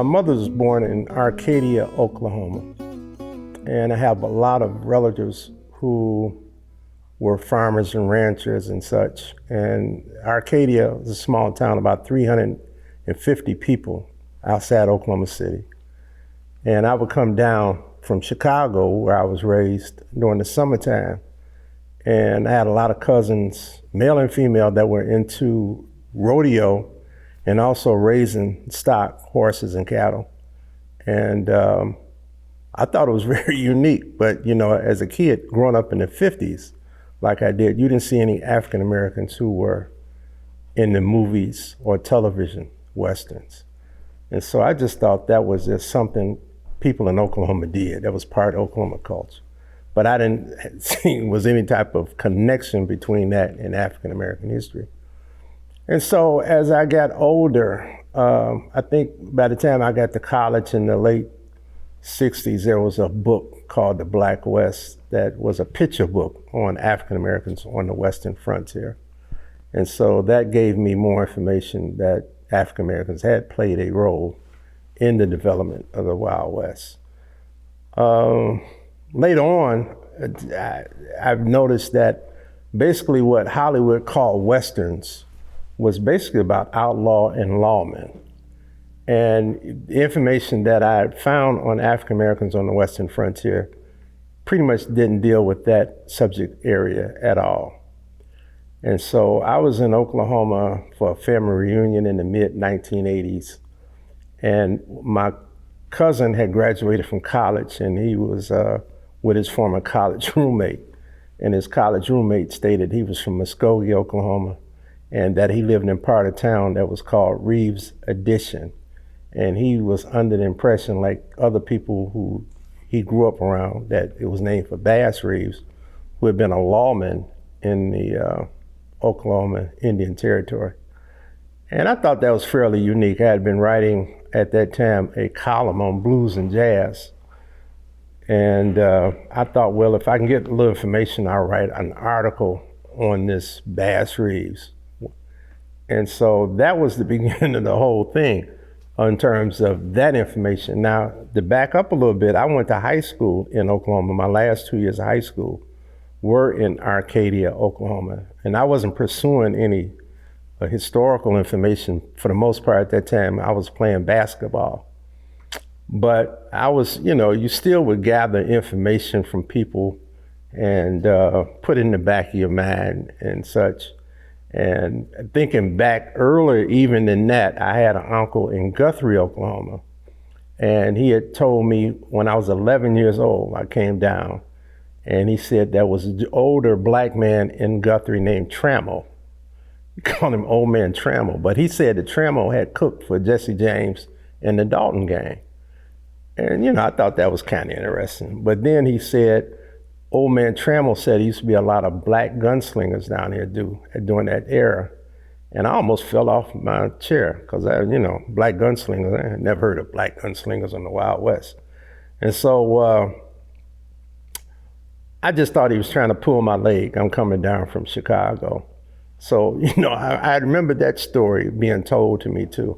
mother was born in Arcadia, Oklahoma, and I have a lot of relatives who were farmers and ranchers and such. And Arcadia was a small town, about 350 people outside Oklahoma City. And I would come down from Chicago, where I was raised, during the summertime. And I had a lot of cousins, male and female, that were into rodeo and also raising stock, horses and cattle. And I thought it was very unique, but as a kid growing up in the 50s, like I did, you didn't see any African Americans who were in the movies or television westerns. And so I just thought that was just something people in Oklahoma did. That was part of Oklahoma culture. But I didn't see was any type of connection between that and African American history. And so as I got older, I think by the time I got to college in the late 60s, there was a book called The Black West that was a picture book on African Americans on the Western frontier. And so that gave me more information that African Americans had played a role in the development of the Wild West. Later on, I've noticed that basically what Hollywood called Westerns was basically about outlaw and lawmen. And the information that I had found on African Americans on the Western frontier pretty much didn't deal with that subject area at all. And so I was in Oklahoma for a family reunion in the mid-1980s. And my cousin had graduated from college, and he was with his former college roommate. And his college roommate stated he was from Muskogee, Oklahoma, and that he lived in part of town that was called Reeves Addition. And he was under the impression, like other people who he grew up around, that it was named for Bass Reeves, who had been a lawman in the Oklahoma Indian Territory. And I thought that was fairly unique. I had been writing at that time a column on blues and jazz. And I thought, well, if I can get a little information, I'll write an article on this Bass Reeves. And so that was the beginning of the whole thing in terms of that information. Now, to back up a little bit, I went to high school in Oklahoma. My last 2 years of high school were in Arcadia, Oklahoma. And I wasn't pursuing any historical information for the most part at that time. I was playing basketball. But I was, you still would gather information from people and put it in the back of your mind and such. And thinking back earlier even than that, I had an uncle in Guthrie, Oklahoma. And he had told me when I was 11 years old, I came down, and he said there was an older black man in Guthrie named Trammell. We called him Old Man Trammell, but he said that Trammell had cooked for Jesse James and the Dalton gang. And I thought that was kind of interesting. But then he said, Old Man Trammell said there used to be a lot of black gunslingers down here during that era. And I almost fell off my chair because, black gunslingers, I had never heard of black gunslingers in the Wild West. And so I just thought he was trying to pull my leg. I'm coming down from Chicago. So, I remember that story being told to me too.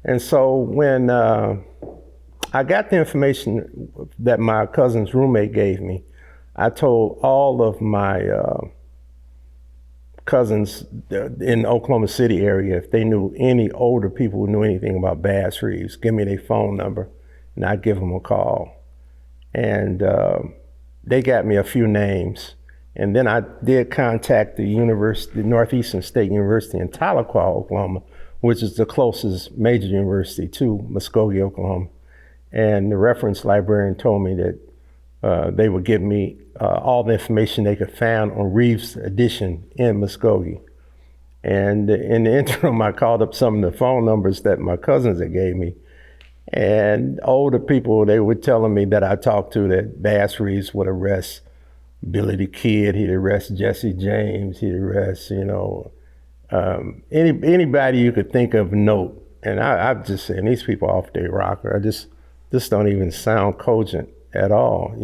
And so when I got the information that my cousin's roommate gave me, I told all of my cousins in the Oklahoma City area, if they knew any older people who knew anything about Bass Reeves, give me their phone number and I'd give them a call. And they got me a few names. And then I did contact the Northeastern State University in Tahlequah, Oklahoma, which is the closest major university to Muskogee, Oklahoma. And the reference librarian told me that they would give me all the information they could find on Reeves Addition in Muskogee. And in the interim, I called up some of the phone numbers that my cousins had gave me. And older people, they were telling me that I talked to that Bass Reeves would arrest Billy the Kid, he'd arrest Jesse James, he'd arrest, anybody you could think of note. And I'm just saying, these people off their rocker. This don't even sound cogent at all,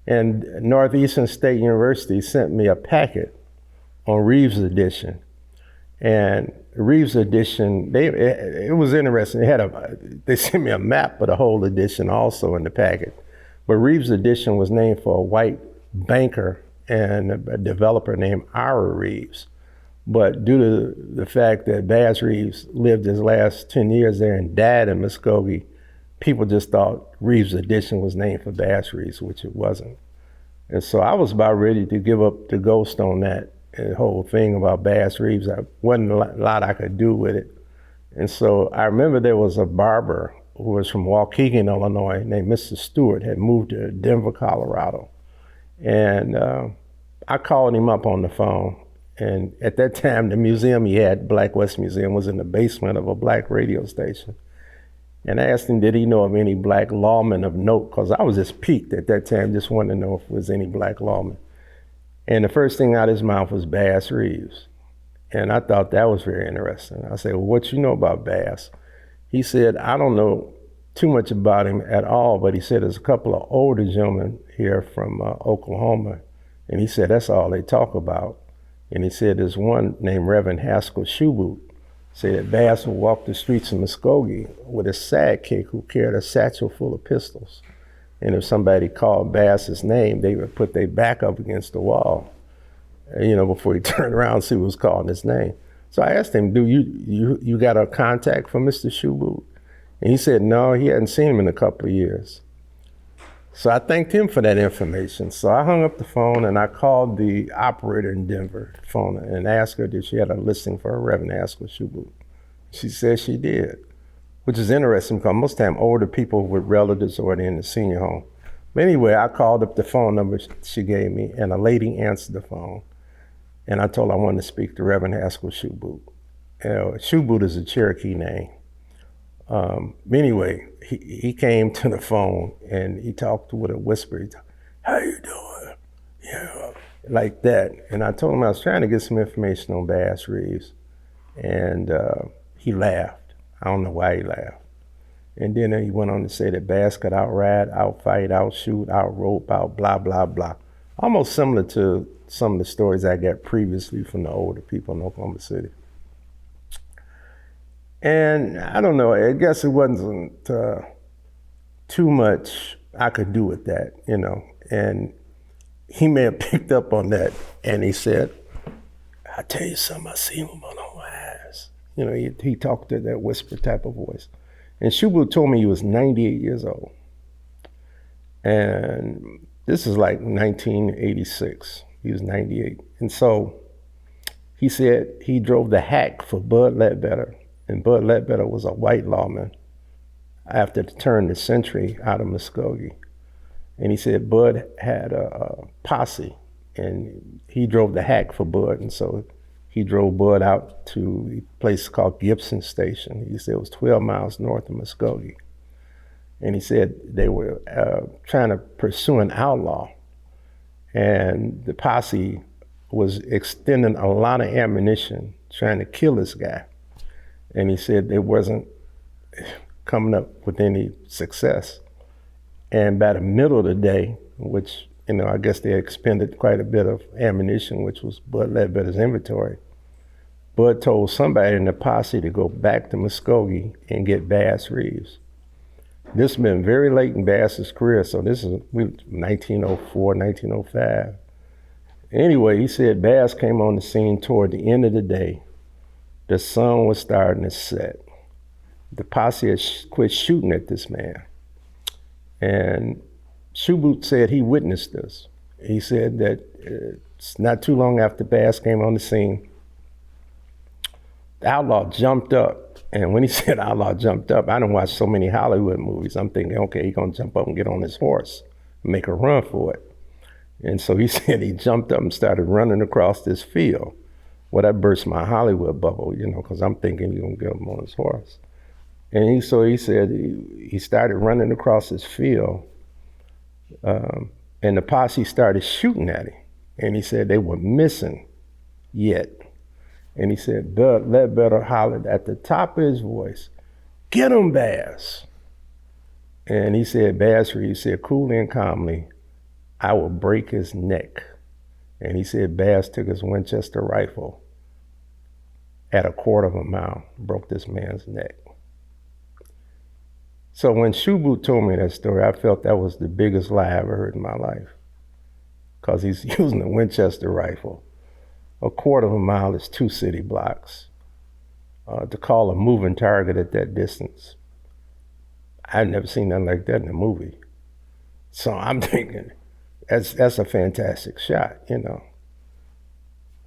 And Northeastern State University sent me a packet on Reeves Addition. And Reeves edition, it was interesting. They sent me a map of the whole edition also in the packet. But Reeves edition was named for a white banker and a developer named Ira Reeves. But due to the fact that Bass Reeves lived his last 10 years there and died in Muskogee, people just thought Reeves edition was named for Bass Reeves, which it wasn't. And so I was about ready to give up the ghost on that whole thing about Bass Reeves. There wasn't a lot I could do with it. And so I remember there was a barber who was from Waukegan, Illinois, named Mr. Stewart, had moved to Denver, Colorado. And I called him up on the phone. And at that time, the museum he had, Black West Museum, was in the basement of a black radio station. And I asked him, did he know of any black lawmen of note? Because I was just piqued at that time, just wanted to know if there was any black lawmen. And the first thing out of his mouth was Bass Reeves. And I thought that was very interesting. I said, well, what you know about Bass? He said, I don't know too much about him at all, but he said there's a couple of older gentlemen here from Oklahoma. And he said, that's all they talk about. And he said there's one named Reverend Haskell Shoeboot, said that Bass would walk the streets of Muskogee with a sidekick who carried a satchel full of pistols. And if somebody called Bass's name, they would put their back up against the wall, before he turned around and see who was calling his name. So I asked him, do you got a contact for Mr. Shoeboot? And he said, no, he hadn't seen him in a couple of years. So I thanked him for that information. So I hung up the phone and I called the operator in Denver phone and asked her if she had a listing for a Reverend Haskell Shoeboot. She said she did, which is interesting because most of the time older people with relatives already in the senior home. But anyway, I called up the phone number she gave me and a lady answered the phone. And I told her I wanted to speak to Reverend Haskell Shoeboot. Shoeboot is a Cherokee name. Anyway, he came to the phone and he talked with a whisper. How you doing? Yeah, like that. And I told him I was trying to get some information on Bass Reeves. And he laughed. I don't know why he laughed. And then he went on to say that Bass could outride, outfight, outshoot, outrope, out blah, blah, blah. Almost similar to some of the stories I got previously from the older people in Oklahoma City. And I don't know, I guess it wasn't too much I could do with that, And he may have picked up on that and he said, I tell you something, I see him on my eyes. He talked to that whisper type of voice. And Shoeboot told me he was 98 years old. And this is like 1986. He was 98. And so he said he drove the hack for Bud Ledbetter. And Bud Ledbetter was a white lawman after the turn of the century out of Muskogee. And he said Bud had a posse and he drove the hack for Bud. And so he drove Bud out to a place called Gibson Station. He said it was 12 miles north of Muskogee. And he said they were trying to pursue an outlaw. And the posse was extending a lot of ammunition trying to kill this guy. And he said they wasn't coming up with any success. And by the middle of the day, which, I guess they expended quite a bit of ammunition, which was Bud Ledbetter's inventory, Bud told somebody in the posse to go back to Muskogee and get Bass Reeves. This has been very late in Bass's career, so this is 1904, 1905. Anyway, he said Bass came on the scene toward the end of the day. The sun was starting to set. The posse had quit shooting at this man. And Shoeboot said he witnessed this. He said that it's not too long after Bass came on the scene, the outlaw jumped up. And when he said outlaw jumped up, I done watched so many Hollywood movies. I'm thinking, okay, he's gonna jump up and get on his horse and make a run for it. And so he said he jumped up and started running across this field. Well, that burst my Hollywood bubble, because I'm thinking he's gonna get him on his horse. And he said he started running across this field, and the posse started shooting at him. And he said they were missing yet. And he said Bud Ledbetter hollered at the top of his voice, "Get him, Bass!" And he said, Bass Reeves said coolly and calmly, "I will break his neck." And he said Bass took his Winchester rifle at a quarter of a mile, broke this man's neck. So when Shoeboot told me that story, I felt that was the biggest lie I ever heard in my life, because he's using a Winchester rifle. A quarter of a mile is 2 city blocks. To call a moving target at that distance, I've never seen nothing like that in a movie. So I'm thinking, that's a fantastic shot, you know.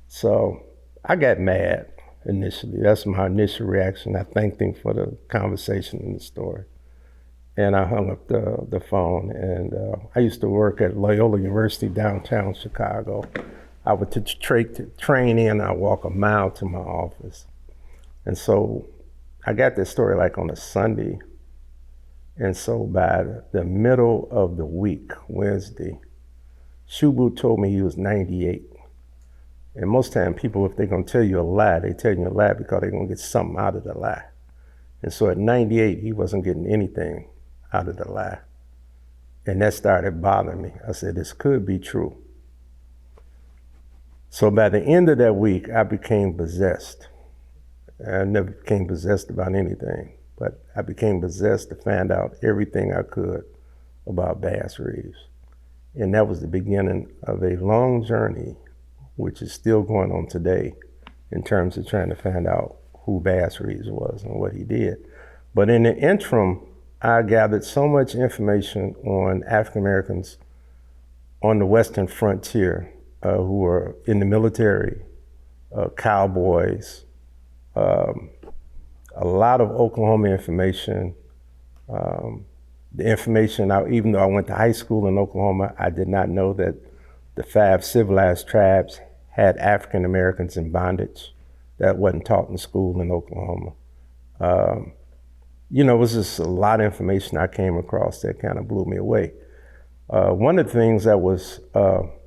So I got mad initially. That's my initial reaction. I thanked him for the conversation and the story. And I hung up the phone, and I used to work at Loyola University downtown Chicago. I would train in, I'd walk a mile to my office. And so I got this story like on a Sunday. And so by the middle of the week, Wednesday, Shoeboot told me he was 98. And most time people, if they're gonna tell you a lie, they tell you a lie because they're gonna get something out of the lie. And so at 98, he wasn't getting anything out of the lie. And that started bothering me. I said, this could be true. So by the end of that week, I became possessed. I never became possessed about anything, but I became possessed to find out everything I could about Bass Reeves. And that was the beginning of a long journey, which is still going on today in terms of trying to find out who Bass Reeves was and what he did. But in the interim, I gathered so much information on African Americans on the Western frontier who were in the military, cowboys, a lot of Oklahoma information. The information, even though I went to high school in Oklahoma, I did not know that the 5 civilized tribes had African Americans in bondage. That wasn't taught in school in Oklahoma. You know, it was just a lot of information I came across that kind of blew me away. One of the things that was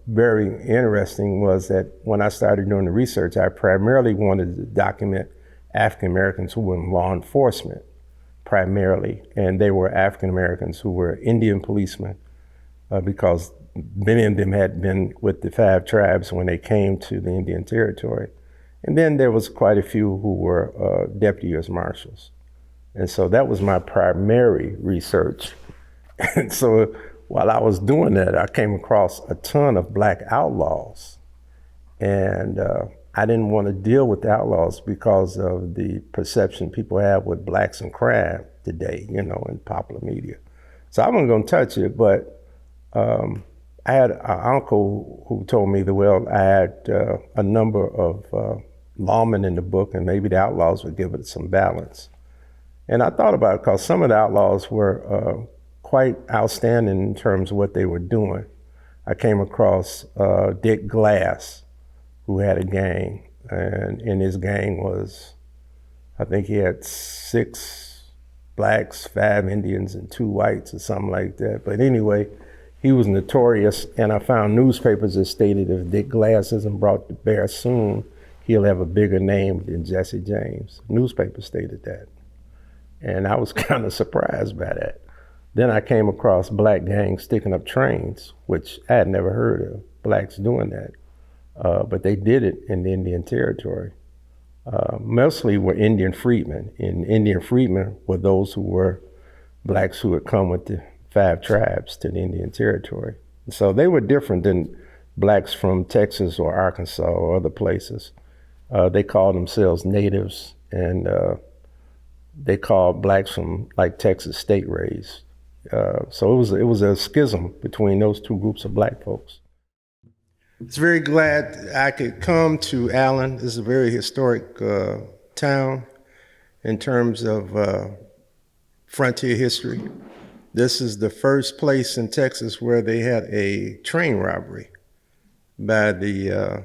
very interesting was that when I started doing the research, I primarily wanted to document African Americans who were in law enforcement, primarily, and they were African Americans who were Indian policemen, because many of them had been with the 5 tribes when they came to the Indian Territory. And then there was quite a few who were deputy U.S. Marshals. And so that was my primary research. And so while I was doing that, I came across a ton of Black outlaws. And I didn't want to deal with the outlaws because of the perception people have with blacks and crime today, you know, in popular media. So I wasn't going to touch it, but I had an uncle who told me that, well, I had a number of lawmen in the book, and maybe the outlaws would give it some balance. And I thought about it because some of the outlaws were quite outstanding in terms of what they were doing. I came across Dick Glass, who had a gang, and in his gang was, I think he had 6 blacks, 5 Indians, and 2 whites or something like that. But anyway, he was notorious, and I found newspapers that stated if Dick Glass isn't brought to bear soon, he'll have a bigger name than Jesse James. Newspapers stated that. And I was kind of surprised by that. Then I came across black gangs sticking up trains, which I had never heard of blacks doing that. But they did it in the Indian Territory. Mostly were Indian freedmen, and Indian freedmen were those who were blacks who had come with the 5 tribes to the Indian Territory. So they were different than blacks from Texas or Arkansas or other places. They called themselves natives, and they called blacks from like Texas state raised. So it was a schism between those 2 groups of black folks. It's very glad I could come to Allen. This is a very historic town in terms of frontier history. This is the first place in Texas where they had a train robbery by the,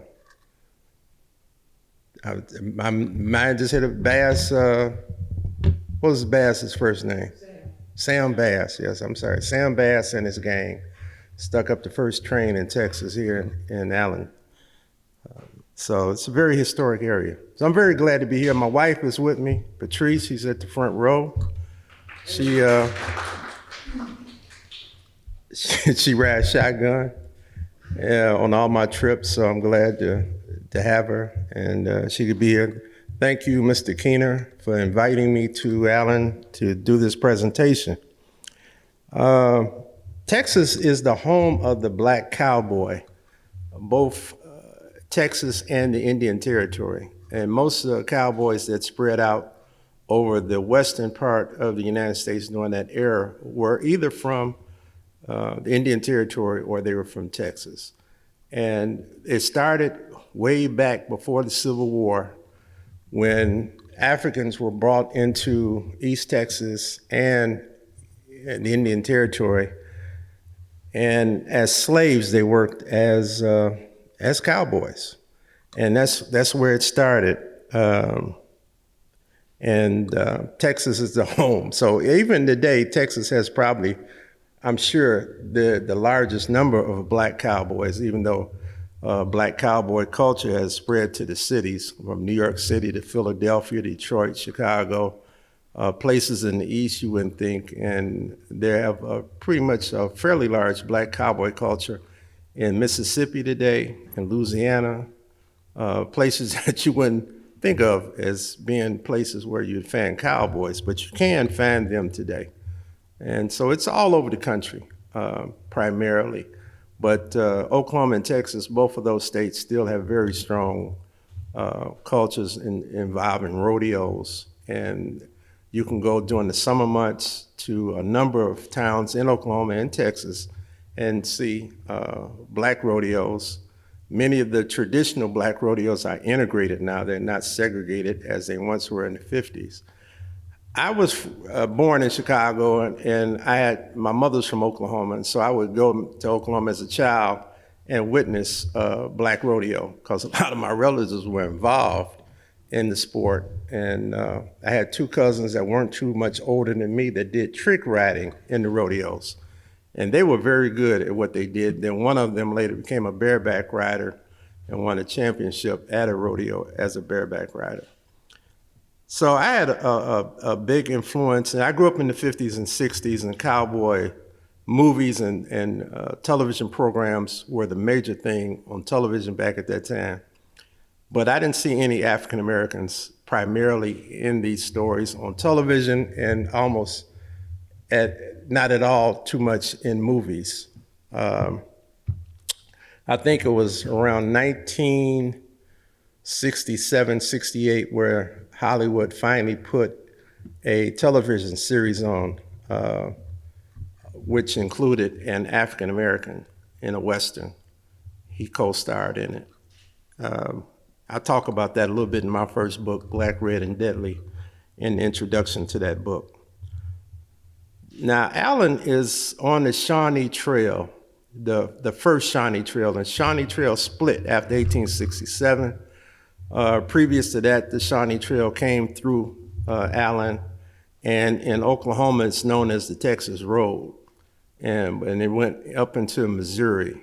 my mind just hit a Bass, what was Bass's first name? Sam Bass, yes, I'm sorry. Sam Bass and his gang stuck up the first train in Texas here in Allen. So it's a very historic area. So I'm very glad to be here. My wife is with me, Patrice, she's at the front row. She rides shotgun on all my trips, so I'm glad to have her. And she could be here Thank you, Mr. Keener, for inviting me to Allen to do this presentation. Texas is the home of the Black Cowboy, both Texas and the Indian Territory. And most of the cowboys that spread out over the western part of the United States during that era were either from the Indian Territory or they were from Texas. And it started way back before the Civil War when Africans were brought into East Texas and the Indian Territory. And as slaves, they worked as cowboys. And that's where it started. Texas is the home. So even today, Texas has probably, I'm sure, the largest number of Black cowboys, even though Black cowboy culture has spread to the cities, from New York City to Philadelphia, Detroit, Chicago, places in the East you wouldn't think. And they have pretty much a fairly large Black cowboy culture in Mississippi today, in Louisiana, places that you wouldn't think of as being places where you'd find cowboys, but you can find them today. And so it's all over the country, primarily. But Oklahoma and Texas, both of those states still have very strong cultures involving rodeos. And you can go during the summer months to a number of towns in Oklahoma and Texas and see Black rodeos. Many of the traditional Black rodeos are integrated now. They're not segregated as they once were in the 50s. I was born in Chicago, and my mother's from Oklahoma, and so I would go to Oklahoma as a child and witness Black rodeo, because a lot of my relatives were involved in the sport. And I had two cousins that weren't too much older than me that did trick riding in the rodeos. And they were very good at what they did. Then one of them later became a bareback rider and won a championship at a rodeo as a bareback rider. So I had a big influence, and I grew up in the 50s and 60s, and cowboy movies and television programs were the major thing on television back at that time. But I didn't see any African Americans primarily in these stories on television, and almost not at all too much in movies. I think it was around 1967, 68 where Hollywood finally put a television series on, which included an African American in a Western. He co-starred in it. I talk about that a little bit in my first book, Black, Red, and Deadly, in the introduction to that book. Now, Allen is on the Shawnee Trail, the first Shawnee Trail, and Shawnee Trail split after 1867. Previous to that, the Shawnee Trail came through Allen, and in Oklahoma, it's known as the Texas Road, and it went up into Missouri.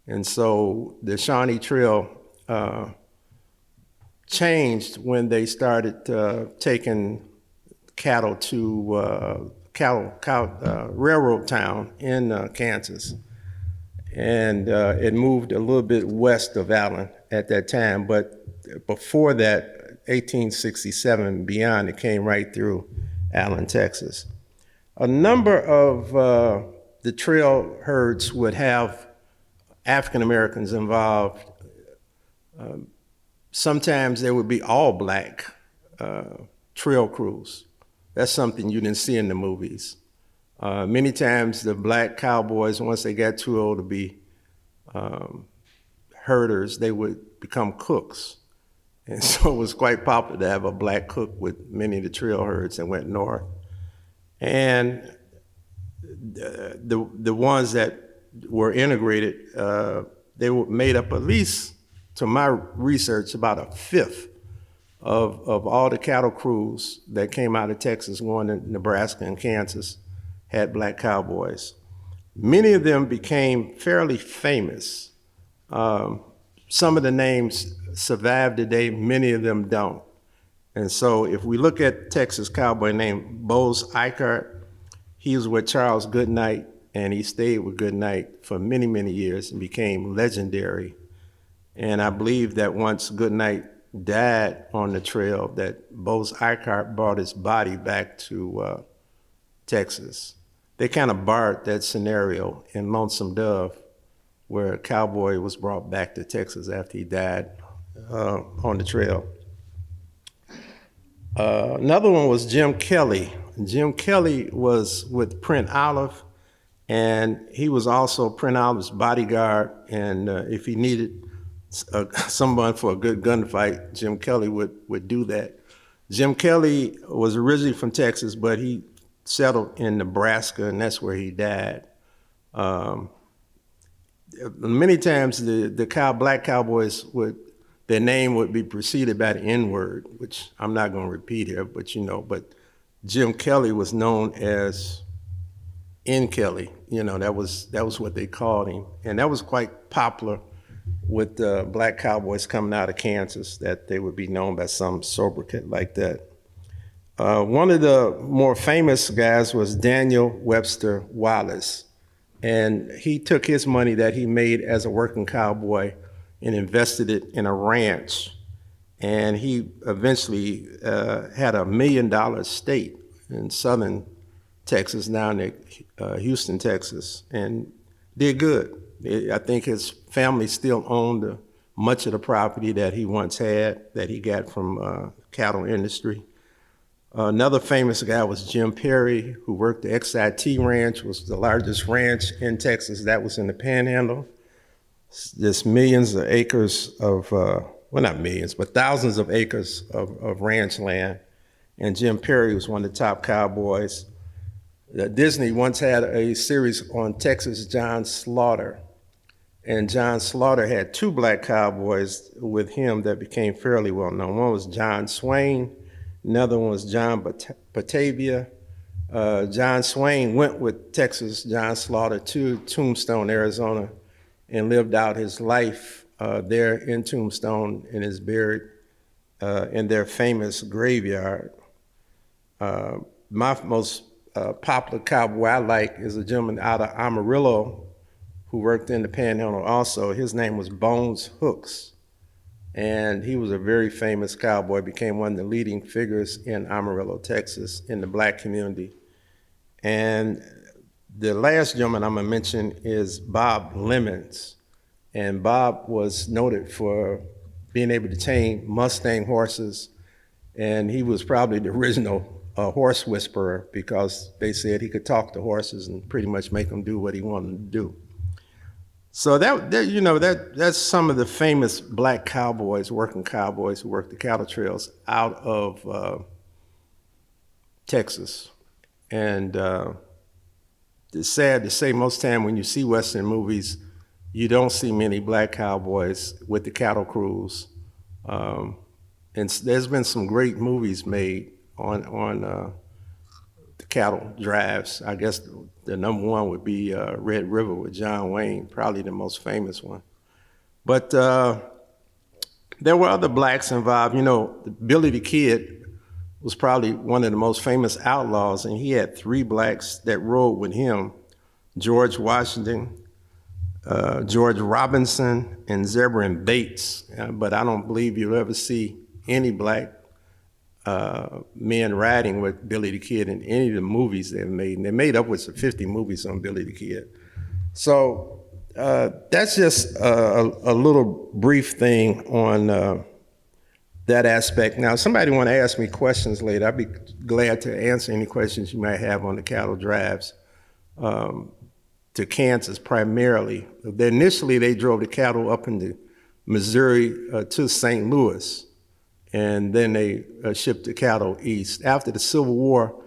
And so the Shawnee Trail changed when they started taking cattle to railroad town in Kansas. And it moved a little bit west of Allen at that time, but before that, 1867 and beyond, it came right through Allen, Texas. A number of the trail herds would have African Americans involved. Sometimes there would be all Black trail crews. That's something you didn't see in the movies. Many times the Black cowboys, once they got too old to be herders, they would become cooks. And so it was quite popular to have a Black cook with many of the trail herds that went north. And the ones that were integrated, they were made up, at least to my research, about a fifth of all the cattle crews that came out of Texas going to Nebraska and Kansas had Black cowboys. Many of them became fairly famous. Some of the names survive today, many of them don't. And so if we look at Texas cowboy named Bose Eichert, he was with Charles Goodnight, and he stayed with Goodnight for many, many years and became legendary. And I believe that once Goodnight died on the trail, that Bose Icart brought his body back to Texas. They kind of borrowed that scenario in Lonesome Dove, where Cowboy was brought back to Texas after he died on the trail. Another one was Jim Kelly. Jim Kelly was with Print Olive, and he was also Print Olive's bodyguard, and if he needed someone for a good gunfight, Jim Kelly would do that. Jim Kelly was originally from Texas, but he settled in Nebraska, and that's where he died. Many times the black cowboys their name would be preceded by the N-word, which I'm not going to repeat here, but but Jim Kelly was known as N. Kelly. That was what they called him, and that was quite popular with black cowboys coming out of Kansas, that they would be known by some sobriquet like that. One of the more famous guys was Daniel Webster Wallace, and he took his money that he made as a working cowboy and invested it in a ranch, and he eventually had $1 million estate in southern Texas, down near Houston, Texas, and did good. I think his family still owned much of the property that he once had, that he got from cattle industry. Another famous guy was Jim Perry, who worked the XIT Ranch, was the largest ranch in Texas. That was in the Panhandle. There's millions of acres of, well, not millions, but thousands of acres of ranch land. And Jim Perry was one of the top cowboys. Disney once had a series on Texas John Slaughter. And John Slaughter had two black cowboys with him that became fairly well known. One was John Swain, another one was John Batavia. John Swain went with Texas John Slaughter to Tombstone, Arizona, and lived out his life there in Tombstone, and is buried in their famous graveyard. My most popular cowboy I like is a gentleman out of Amarillo who worked in the Panhandle also. His name was Bones Hooks, and he was a very famous cowboy, became one of the leading figures in Amarillo, Texas, in the black community. And the last gentleman I'm gonna mention is Bob Lemons. And Bob was noted for being able to tame Mustang horses, and he was probably the original horse whisperer, because they said he could talk to horses and pretty much make them do what he wanted them to do. So that's some of the famous black cowboys, working cowboys who worked the cattle trails out of Texas. And it's sad to say, most time when you see Western movies, you don't see many black cowboys with the cattle crews. And there's been some great movies made on the cattle drives. I guess the number one would be Red River with John Wayne, probably the most famous one. But there were other blacks involved. Billy the Kid was probably one of the most famous outlaws, and he had 3 blacks that rode with him: George Washington, George Robinson, and Zebrin Bates. But I don't believe you'll ever see any black men riding with Billy the Kid in any of the movies they've made. And they made upwards of 50 movies on Billy the Kid. So that's just a little brief thing on that aspect. Now, if somebody want to ask me questions later, I'd be glad to answer any questions you might have on the cattle drives to Kansas primarily. Initially, they drove the cattle up into Missouri to St. Louis, and then they shipped the cattle east. After the Civil War,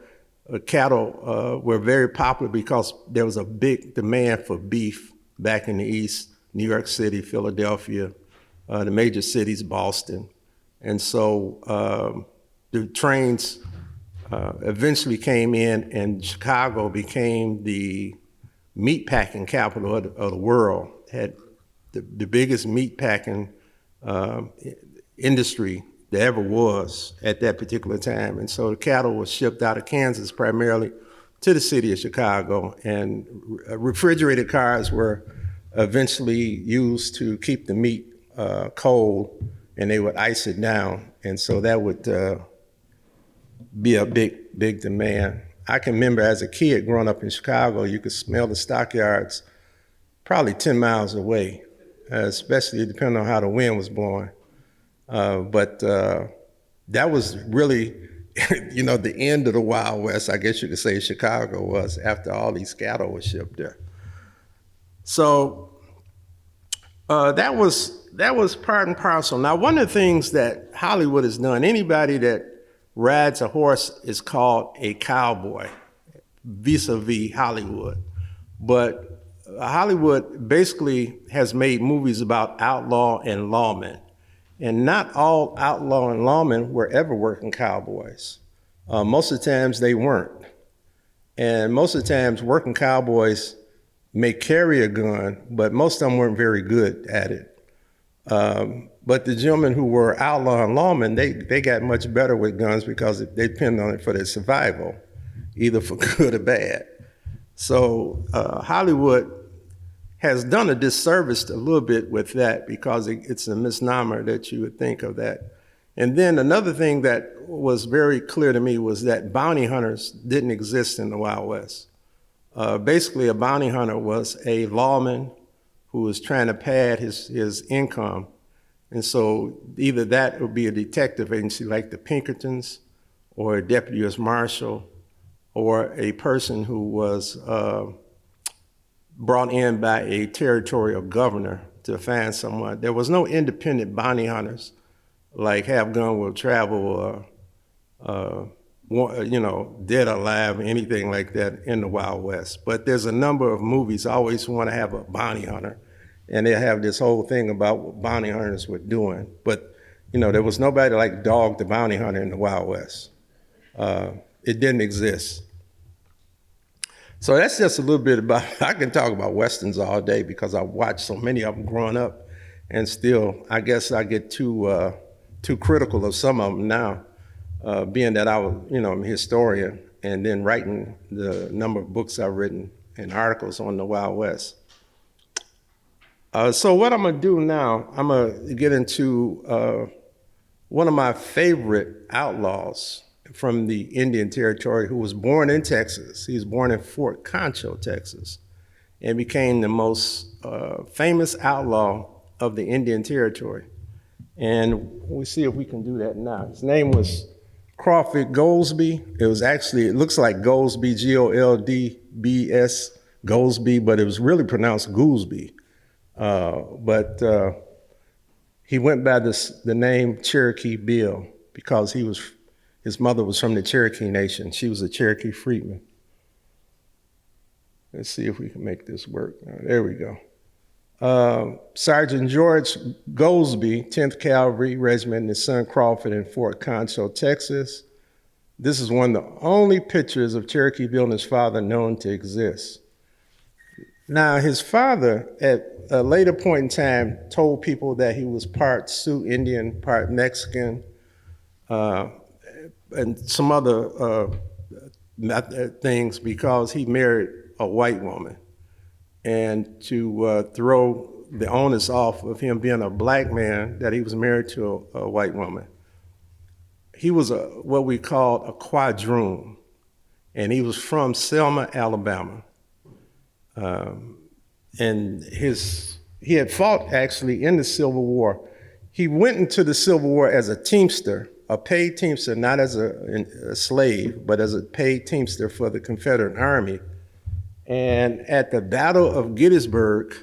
cattle were very popular because there was a big demand for beef back in the east: New York City, Philadelphia, the major cities, Boston. And so the trains eventually came in, and Chicago became the meatpacking capital of the world. Had the biggest meatpacking industry there ever was at that particular time. And so the cattle was shipped out of Kansas primarily to the city of Chicago, and refrigerated cars were eventually used to keep the meat cold and they would ice it down. And so that would be a big demand. I can remember as a kid growing up in Chicago, you could smell the stockyards probably 10 miles away, especially depending on how the wind was blowing. But that was really, the end of the Wild West, I guess you could say Chicago was, after all these cattle were shipped there. So that was part and parcel. Now, one of the things that Hollywood has done, anybody that rides a horse is called a cowboy, vis-a-vis Hollywood. But Hollywood basically has made movies about outlaw and lawmen. And not all outlaw and lawmen were ever working cowboys. Most of the times they weren't. And most of the times working cowboys may carry a gun, but most of them weren't very good at it. But the gentlemen who were outlaw and lawmen, they got much better with guns because they depended on it for their survival, either for good or bad. So Hollywood has done a disservice a little bit with that because it's a misnomer that you would think of that. And then another thing that was very clear to me was that bounty hunters didn't exist in the Wild West. Basically, a bounty hunter was a lawman who was trying to pad his income. And so either that would be a detective agency like the Pinkertons, or a deputy U.S. Marshal, or a person who was brought in by a territorial governor to find someone. There was no independent bounty hunters like Have Gun Will Travel or Dead or Alive, or anything like that in the Wild West. But there's a number of movies always want to have a bounty hunter, and they have this whole thing about what bounty hunters were doing. But there was nobody like Dog the Bounty Hunter in the Wild West. It didn't exist. So that's just a little bit about, I can talk about Westerns all day because I watched so many of them growing up, and still, I guess I get too critical of some of them now, being that I'm a historian, and then writing the number of books I've written and articles on the Wild West. So what I'm gonna do now, I'm gonna get into one of my favorite outlaws from the Indian Territory, who was born in Texas. He was born in Fort Concho, Texas, and became the most famous outlaw of the Indian Territory. And we'll see if we can do that now. His name was Crawford Goldsby. It looks like Goldsby, Goldbs, Goldsby, but it was really pronounced Goolsby. But he went by the name Cherokee Bill because his mother was from the Cherokee Nation. She was a Cherokee freedman. Let's see if we can make this work. There we go. Sergeant George Goldsby, 10th Cavalry Regiment, and his son Crawford in Fort Concho, Texas. This is one of the only pictures of Cherokee Bill and his father known to exist. Now, his father, at a later point in time, told people that he was part Sioux Indian, part Mexican, and some other things because he married a white woman. And to throw the onus off of him being a black man, that he was married to a white woman. He was what we called a quadroon, and he was from Selma, Alabama. And he had fought actually in the Civil War. He went into the Civil War as a teamster, a paid teamster, not as a slave, but as a paid teamster for the Confederate Army. And at the Battle of Gettysburg,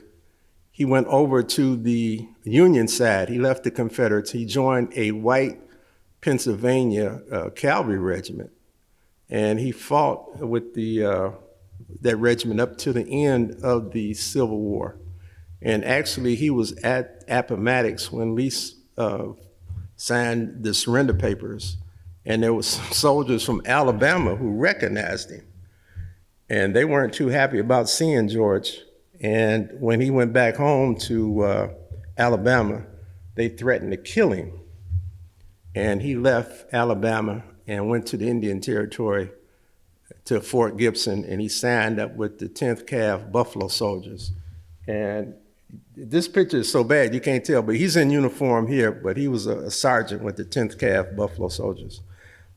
he went over to the Union side. He left the Confederates. He joined a white Pennsylvania cavalry regiment. And he fought with that regiment up to the end of the Civil War. And actually, he was at Appomattox when Lee signed the surrender papers. And there was some soldiers from Alabama who recognized him. And they weren't too happy about seeing George. And when he went back home to Alabama, they threatened to kill him. And he left Alabama and went to the Indian Territory to Fort Gibson, and he signed up with the 10th Cav Buffalo Soldiers. And this picture is so bad you can't tell, but he's in uniform here, but he was a sergeant with the 10th Cav Buffalo Soldiers.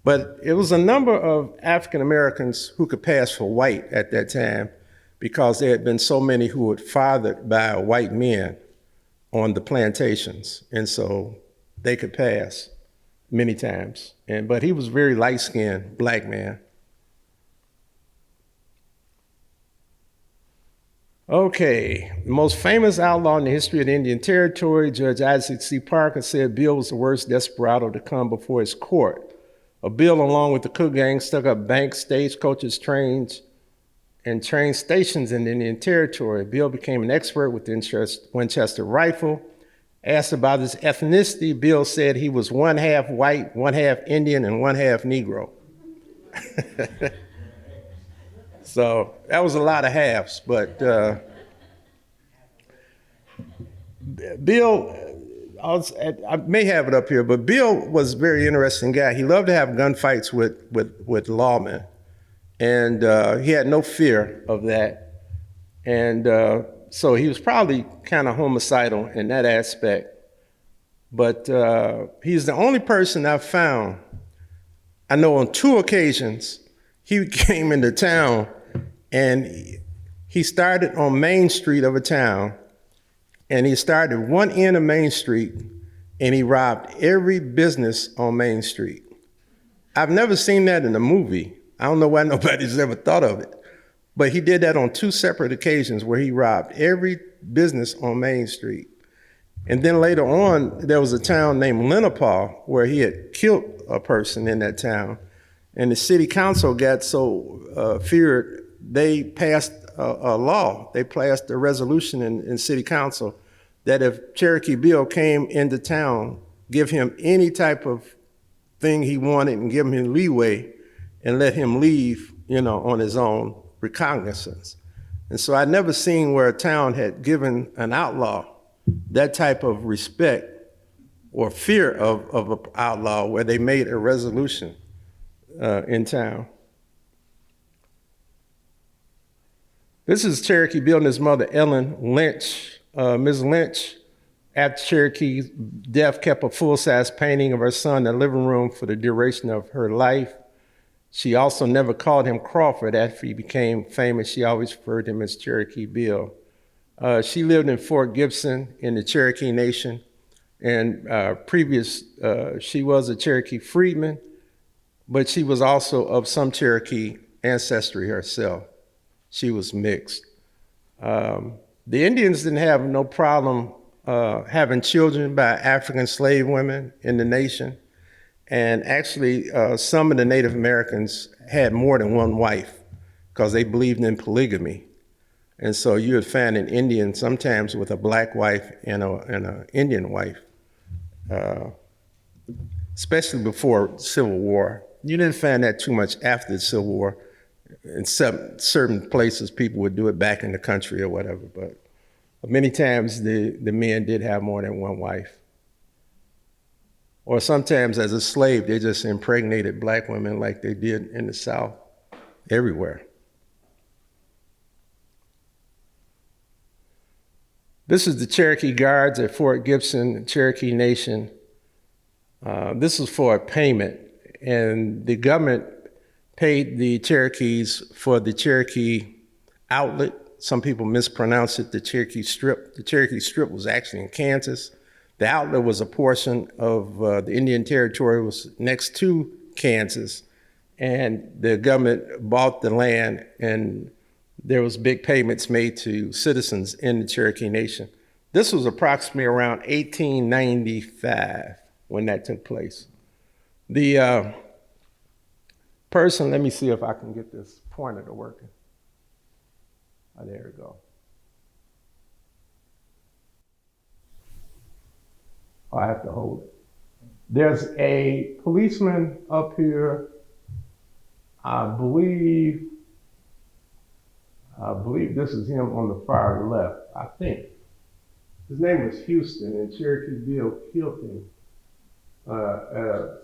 But it was a number of African Americans who could pass for white at that time because there had been so many who were fathered by white men on the plantations. And so they could pass many times. But he was a very light-skinned black man. Okay, the most famous outlaw in the history of the Indian Territory, Judge Isaac C. Parker said Bill was the worst desperado to come before his court. Bill, along with the Cook gang, stuck up banks, stagecoaches, trains, and train stations in the Indian Territory. Bill became an expert with the Winchester rifle. Asked about his ethnicity, Bill said he was one half white, one half Indian, and one half Negro. So that was a lot of halves, but Bill, I may have it up here, but Bill was a very interesting guy. He loved to have gunfights with lawmen, and he had no fear of that. And so he was probably kind of homicidal in that aspect. But he's the only person I've found, I know on 2 occasions, he came into town and he started on Main Street of a town, and he started one end of Main Street and he robbed every business on Main Street. I've never seen that in a movie. I don't know why nobody's ever thought of it, but he did that on 2 separate occasions where he robbed every business on Main Street. And then later on, there was a town named Lenapaw where he had killed a person in that town. And the city council got so feared, they passed a law. They passed a resolution in city council that if Cherokee Bill came into town, give him any type of thing he wanted and give him leeway and let him leave, on his own recognizance. And so I'd never seen where a town had given an outlaw that type of respect or fear of an outlaw where they made a resolution in town. This is Cherokee Bill and his mother, Ellen Lynch. Ms. Lynch, after Cherokee's death, kept a full-size painting of her son in the living room for the duration of her life. She also never called him Crawford after he became famous. She always referred to him as Cherokee Bill. She lived in Fort Gibson in the Cherokee Nation, and she was a Cherokee freedman, but she was also of some Cherokee ancestry herself. She was mixed. The Indians didn't have no problem having children by African slave women in the nation. And actually, some of the Native Americans had more than one wife because they believed in polygamy. And so you would find an Indian sometimes with a black wife and an Indian wife, especially before Civil War. You didn't find that too much after the Civil War. In certain places, people would do it back in the country or whatever, but many times the men did have more than one wife. Or sometimes as a slave, they just impregnated black women like they did in the South, everywhere. This is the Cherokee Guards at Fort Gibson, Cherokee Nation. This was for a payment, and the government paid the Cherokees for the Cherokee outlet. Some people mispronounce it, the Cherokee Strip. The Cherokee Strip was actually in Kansas. The outlet was a portion of the Indian Territory, was next to Kansas, and the government bought the land, and there was big payments made to citizens in the Cherokee Nation. This was approximately around 1895 when that took place. The person, let me see if I can get this pointer to working. Oh, there we go. Oh, I have to hold it. There's a policeman up here, I believe this is him on the far left, I think. His name was Houston, and Cherokee Bill killed him at a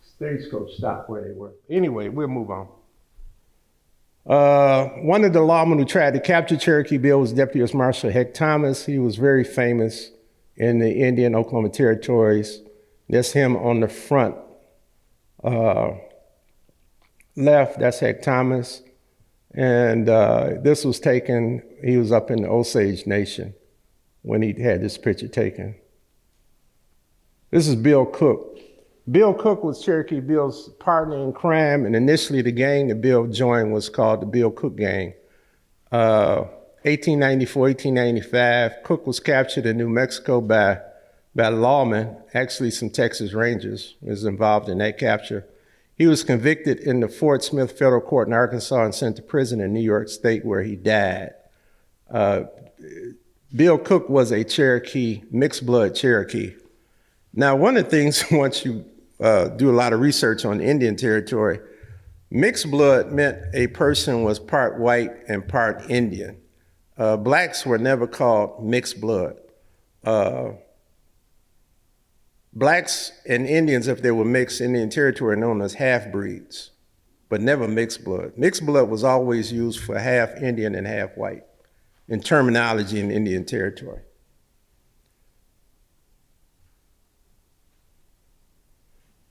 stagecoach stop where they were. Anyway, we'll move on. One of the lawmen who tried to capture Cherokee Bill was Deputy U.S. Marshal Heck Thomas. He was very famous in the Indian Oklahoma territories. That's him on the front left, that's Heck Thomas. And this was taken, he was up in the Osage Nation when he had this picture taken. This is Bill Cook. Bill Cook was Cherokee Bill's partner in crime, and initially the gang that Bill joined was called the Bill Cook Gang. 1894, 1895, Cook was captured in New Mexico by lawmen, actually some Texas Rangers was involved in that capture. He was convicted in the Fort Smith Federal Court in Arkansas and sent to prison in New York State where he died. Bill Cook was a Cherokee, mixed blood Cherokee. Now, one of the things, once you do a lot of research on Indian territory, mixed blood meant a person was part white and part Indian. Blacks were never called mixed blood. Blacks and Indians, if they were mixed in Indian territory, are known as half-breeds, but never mixed blood. Mixed blood was always used for half Indian and half white in terminology in Indian territory.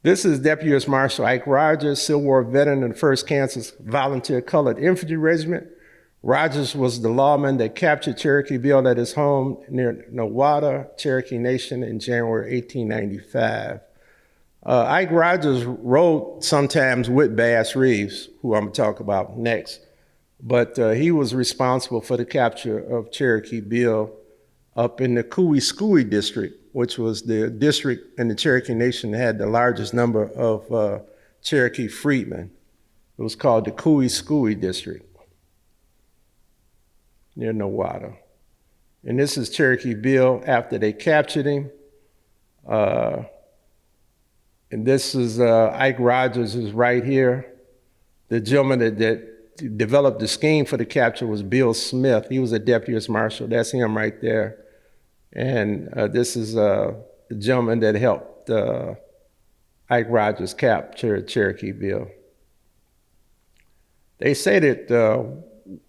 This is Deputy U.S. Marshal Ike Rogers, Civil War veteran of the 1st Kansas Volunteer Colored Infantry Regiment. Rogers was the lawman that captured Cherokee Bill at his home near Nowata, Cherokee Nation in January 1895. Ike Rogers rode sometimes with Bass Reeves, who I'm gonna talk about next, but he was responsible for the capture of Cherokee Bill up in the Cooey district, which was the district in the Cherokee Nation that had the largest number of Cherokee freedmen. It was called the Cooey district near Nowata. And this is Cherokee Bill after they captured him. And this is Ike Rogers is right here. The gentleman that developed the scheme for the capture was Bill Smith. He was a Deputy U.S. Marshal. That's him right there. And this is the gentleman that helped Ike Rogers capture Cherokee Bill. They say that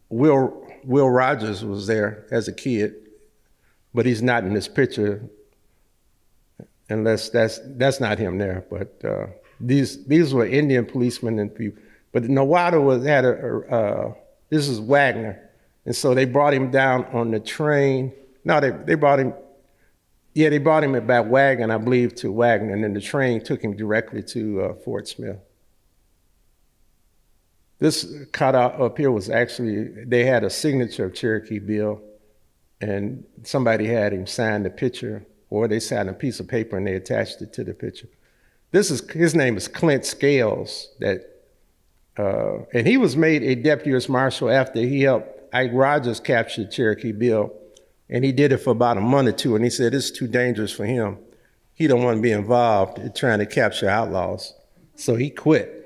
Will Rogers was there as a kid, but he's not in this picture, unless that's not him there. But these were Indian policemen and people. But Nowata had this is Wagner, and so they brought him down on the train. No, they brought him. Yeah, they brought him by wagon, I believe, to Wagner, and then the train took him directly to Fort Smith. This cutout up here was actually, they had a signature of Cherokee Bill, and somebody had him sign the picture, or they signed a piece of paper and they attached it to the picture. His name is Clint Scales, and he was made a Deputy U.S. Marshal after he helped Ike Rogers capture Cherokee Bill, and he did it for about a month or two, and he said it's too dangerous for him. He don't want to be involved in trying to capture outlaws, so he quit.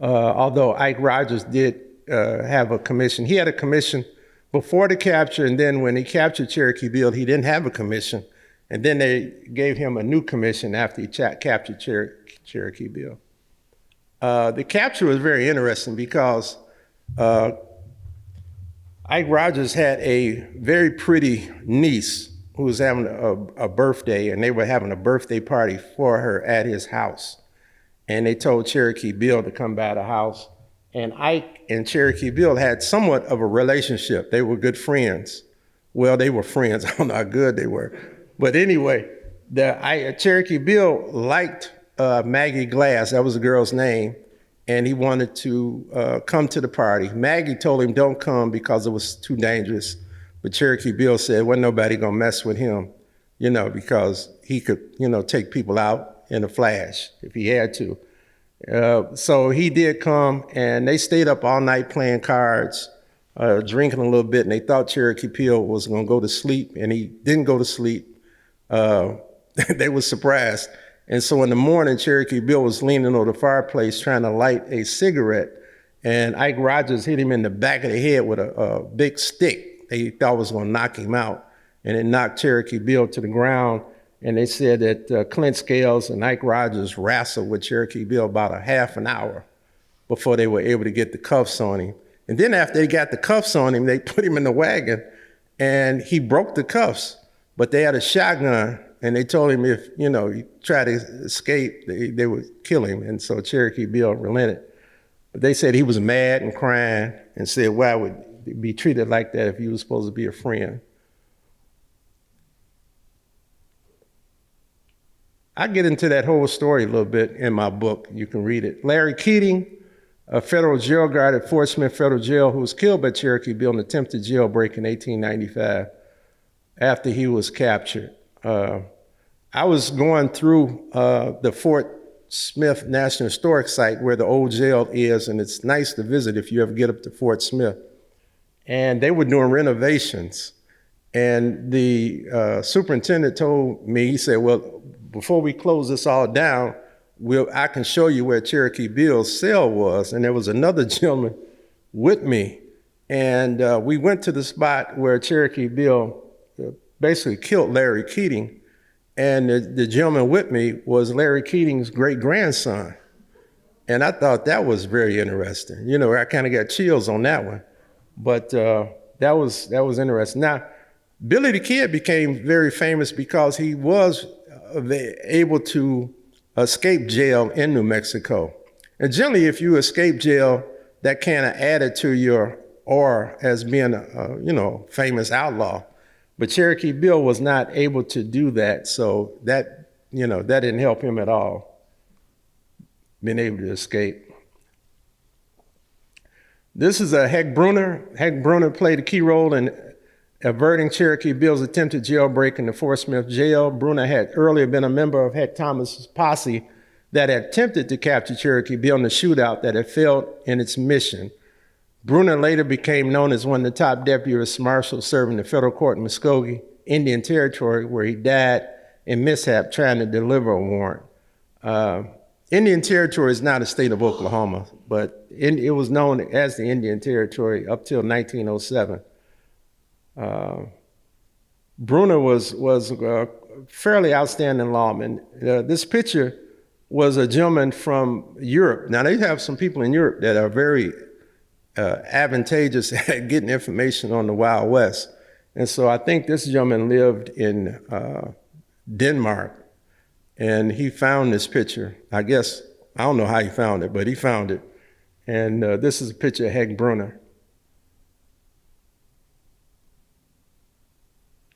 Although Ike Rogers did have a commission. He had a commission before the capture, and then when he captured Cherokee Bill, he didn't have a commission. And then they gave him a new commission after he captured Cherokee Bill. The capture was very interesting because Ike Rogers had a very pretty niece who was having a birthday, and they were having a birthday party for her at his house. And they told Cherokee Bill to come by the house. And Ike and Cherokee Bill had somewhat of a relationship. They were good friends. Well, they were friends. I don't know how good they were. But anyway, Cherokee Bill liked Maggie Glass. That was the girl's name. And he wanted to come to the party. Maggie told him don't come because it was too dangerous. But Cherokee Bill said, wasn't nobody gonna mess with him, because he could, take people out in a flash if he had to. So he did come, and they stayed up all night playing cards, drinking a little bit, and they thought Cherokee Bill was gonna go to sleep, and he didn't go to sleep. They were surprised. And so in the morning, Cherokee Bill was leaning over the fireplace trying to light a cigarette, and Ike Rogers hit him in the back of the head with a big stick. They thought was gonna knock him out, and it knocked Cherokee Bill to the ground. And they said that Clint Scales and Ike Rogers wrestled with Cherokee Bill about a half an hour. before they were able to get the cuffs on him. And then after they got the cuffs on him, they put him in the wagon, and he broke the cuffs. But they had a shotgun, and they told him if, he tried to escape, they would kill him. And so Cherokee Bill relented. But they said he was mad and crying and said, why would he be treated like that if he was supposed to be a friend? I get into that whole story a little bit in my book. You can read it. Larry Keating, a federal jail guard at Fort Smith Federal Jail who was killed by Cherokee Bill in an attempted jailbreak in 1895 after he was captured. I was going through the Fort Smith National Historic Site where the old jail is, and it's nice to visit if you ever get up to Fort Smith. And they were doing renovations. And the superintendent told me, he said, well, before we close this all down, I can show you where Cherokee Bill's cell was. And there was another gentleman with me. And we went to the spot where Cherokee Bill basically killed Larry Keating. And the gentleman with me was Larry Keating's great-grandson. And I thought that was very interesting. I kind of got chills on that one. But that was interesting. Now, Billy the Kid became very famous because he was able to escape jail in New Mexico. And generally, if you escape jail, that kind of added to your aura as being a famous outlaw. But Cherokee Bill was not able to do that, so that didn't help him at all, being able to escape. This is Heck Bruner. Heck Bruner played a key role in averting Cherokee Bill's attempted jailbreak in the Fort Smith jail. Bruner had earlier been a member of Heck Thomas's posse that had attempted to capture Cherokee Bill in the shootout that had failed in its mission. Bruner later became known as one of the top deputy marshals serving the federal court in Muskogee, Indian Territory, where he died in mishap trying to deliver a warrant. Indian Territory is not a state of Oklahoma, but it was known as the Indian Territory up till 1907. Bruner was a fairly outstanding lawman. This picture was a gentleman from Europe. Now, they have some people in Europe that are very advantageous at getting information on the Wild West. And so I think this gentleman lived in Denmark, and he found this picture. I don't know how he found it, but he found it. And this is a picture of Heck Bruner.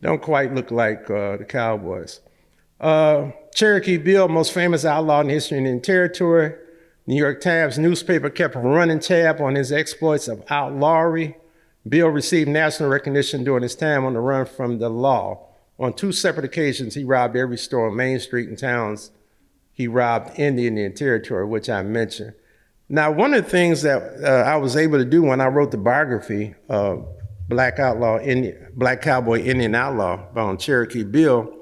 Don't quite look like the Cowboys. Cherokee Bill, most famous outlaw in history in the territory. New York Times newspaper kept a running tab on his exploits of outlawry. Bill received national recognition during his time on the run from the law. On 2 separate occasions, he robbed every store on Main Street in towns he robbed in the Indian Territory, which I mentioned. Now, one of the things that I was able to do when I wrote the biography of Black Cowboy Indian Outlaw on Cherokee Bill,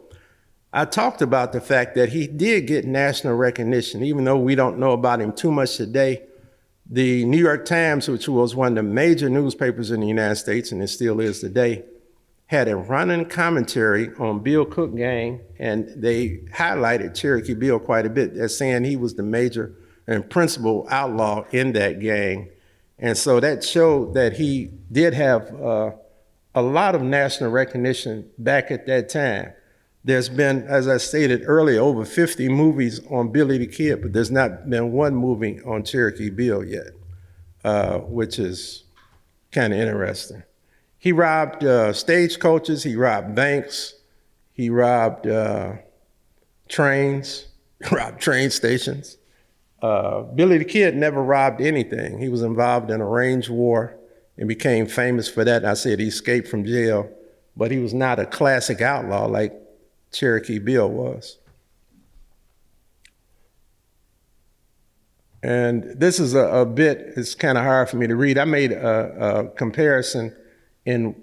I talked about the fact that he did get national recognition, even though we don't know about him too much today. The New York Times, which was one of the major newspapers in the United States, and it still is today, had a running commentary on Bill Cook gang, and they highlighted Cherokee Bill quite a bit as saying he was the major and principal outlaw in that gang. And so that showed that he did have a lot of national recognition back at that time. There's been, as I stated earlier, over 50 movies on Billy the Kid, but there's not been one movie on Cherokee Bill yet, which is kind of interesting. He robbed stagecoaches, he robbed banks, he robbed trains, robbed train stations. Billy the Kid never robbed anything. He was involved in a range war and became famous for that. I said he escaped from jail, but he was not a classic outlaw like Cherokee Bill was. And this is a bit, it's kind of hard for me to read. I made a comparison in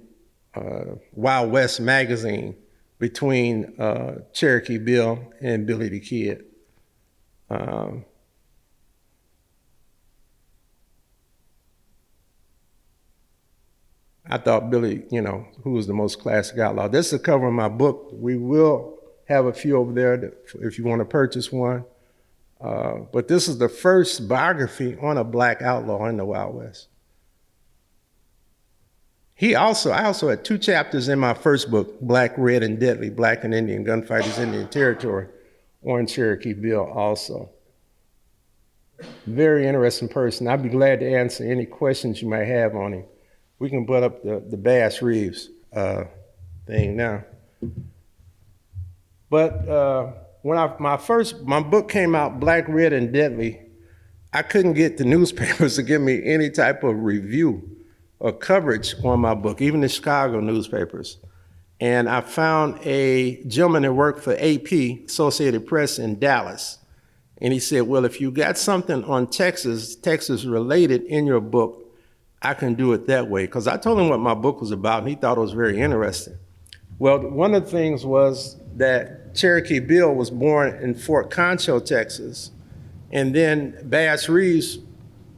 Wild West magazine between Cherokee Bill and Billy the Kid. I thought Billy, who was the most classic outlaw. This is the cover of my book. We will have a few over there if you want to purchase one. But this is the first biography on a black outlaw in the Wild West. I also had 2 chapters in my first book, Black, Red, and Deadly, Black and Indian Gunfighters, Indian Territory, on Cherokee Bill also. Very interesting person. I'd be glad to answer any questions you might have on him. We can put up the Bass Reeves thing now. But when my book came out, Black, Red, and Deadly, I couldn't get the newspapers to give me any type of review or coverage on my book, even the Chicago newspapers. And I found a gentleman that worked for AP, Associated Press in Dallas. And he said, well, if you got something on Texas related in your book, I can do it that way. Because I told him what my book was about, and he thought it was very interesting. Well, one of the things was that Cherokee Bill was born in Fort Concho, Texas. And then Bass Reeves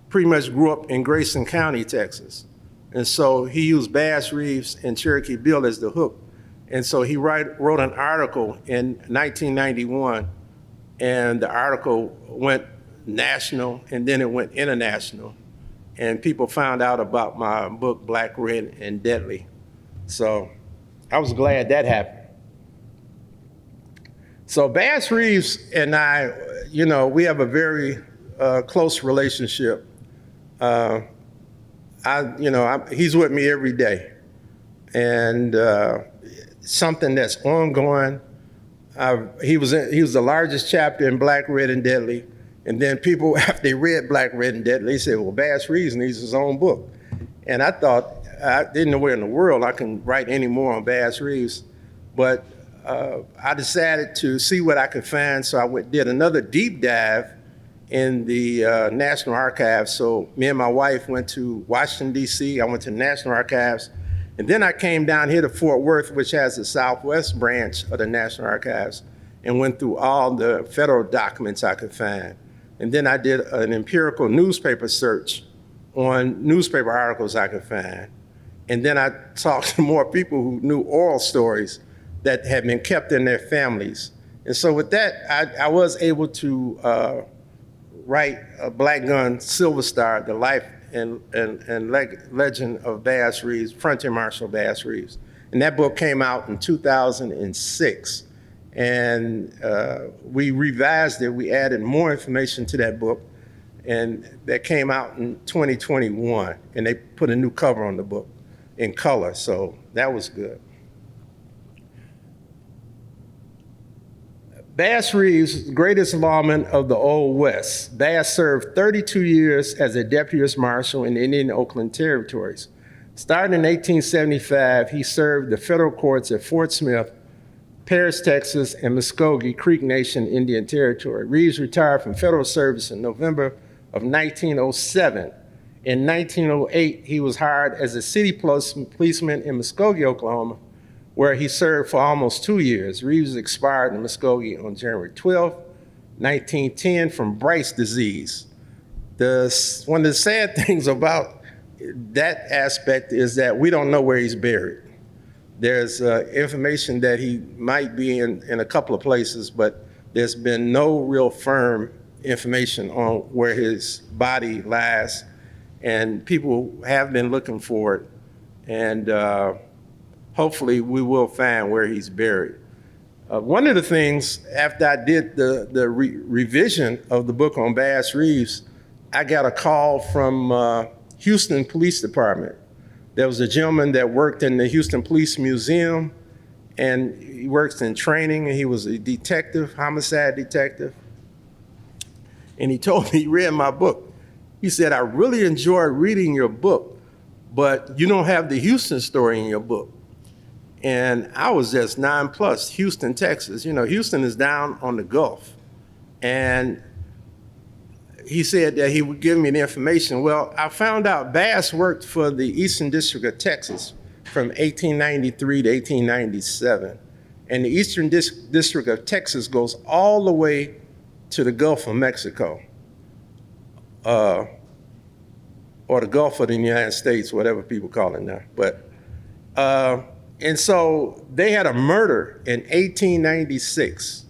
pretty much grew up in Grayson County, Texas. And so he used Bass Reeves and Cherokee Bill as the hook. And so he wrote an article in 1991, and the article went national, and then it went international. And people found out about my book, Black, Red, and Deadly. So I was glad that happened. So Bass Reeves and I, we have a very close relationship. He's with me every day, and something that's ongoing. He was the largest chapter in Black, Red, and Deadly, and then people, after they read Black, Red, and Deadly, they said, well, Bass Reeves needs his own book. And I thought, I didn't know where in the world I can write any more on Bass Reeves, but I decided to see what I could find, so I did another deep dive in the National Archives. So me and my wife went to Washington, D.C. I went to the National Archives. And then I came down here to Fort Worth, which has the Southwest branch of the National Archives, and went through all the federal documents I could find. And then I did an empirical newspaper search on newspaper articles I could find. And then I talked to more people who knew oral stories that had been kept in their families. And so with that, I was able to write a Black Gun Silver Star, the life and legend of Bass Reeves, Frontier Marshal Bass Reeves. And that book came out in 2006. And we revised it, we added more information to that book, and that came out in 2021. And they put a new cover on the book in color, so that was good. Bass Reeves, greatest lawman of the Old West. Bass served 32 years as a deputy U.S. Marshal in the Indian Oakland territories. Starting in 1875, he served the federal courts at Fort Smith, Paris, Texas, and Muskogee Creek Nation Indian Territory. Reeves retired from federal service in November of 1907. In 1908, he was hired as a city policeman in Muskogee, Oklahoma, where he served for almost 2 years. Reeves expired in Muskogee on January 12, 1910 from Brice disease. One of the sad things about that aspect is that we don't know where he's buried. There's information that he might be in a couple of places, but there's been no real firm information on where his body lies. And people have been looking for it. And hopefully we will find where he's buried. One of the things, after I did the revision of the book on Bass Reeves, I got a call from Houston Police Department. There was a gentleman that worked in the Houston Police Museum, and he works in training, and he was a detective, homicide detective. And he told me he read my book. He said, I really enjoyed reading your book, but you don't have the Houston story in your book. And I was just nonplussed. Houston, Texas. Houston is down on the Gulf. And he said that he would give me the information. Well, I found out Bass worked for the Eastern District of Texas from 1893 to 1897. And the Eastern District of Texas goes all the way to the Gulf of Mexico, or the Gulf of the United States, whatever people call it now. But and so they had a murder in 1896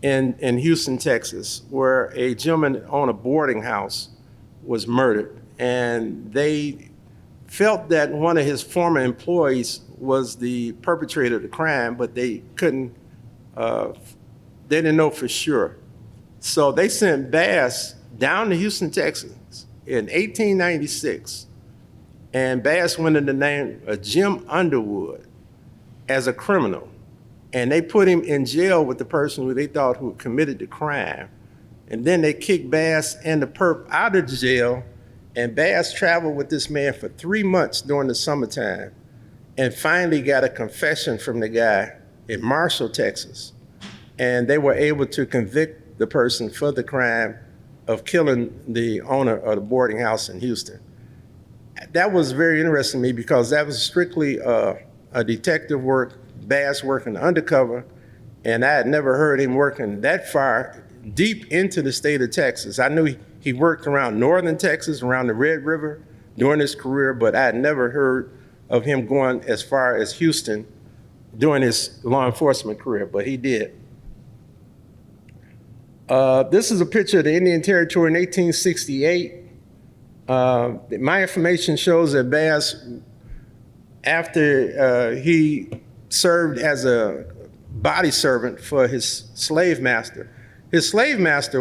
in Houston, Texas, where a gentleman owned a boarding house was murdered. And they felt that one of his former employees was the perpetrator of the crime, but they couldn't, they didn't know for sure. So they sent Bass down to Houston, Texas in 1896. And Bass went under the name of Jim Underwood as a criminal. And they put him in jail with the person who they thought who committed the crime. And then they kicked Bass and the perp out of the jail. And Bass traveled with this man for 3 months during the summertime and finally got a confession from the guy in Marshal, Texas. And they were able to convict the person for the crime of killing the owner of the boarding house in Houston. That was very interesting to me because that was strictly a detective work, Bass working undercover, and I had never heard him working that far deep into the state of Texas. I knew he worked around northern Texas, around the Red River during his career, but I had never heard of him going as far as Houston during his law enforcement career, but he did. This is a picture of the Indian Territory in 1868. My information shows that Bass, after he served as a body servant for his slave master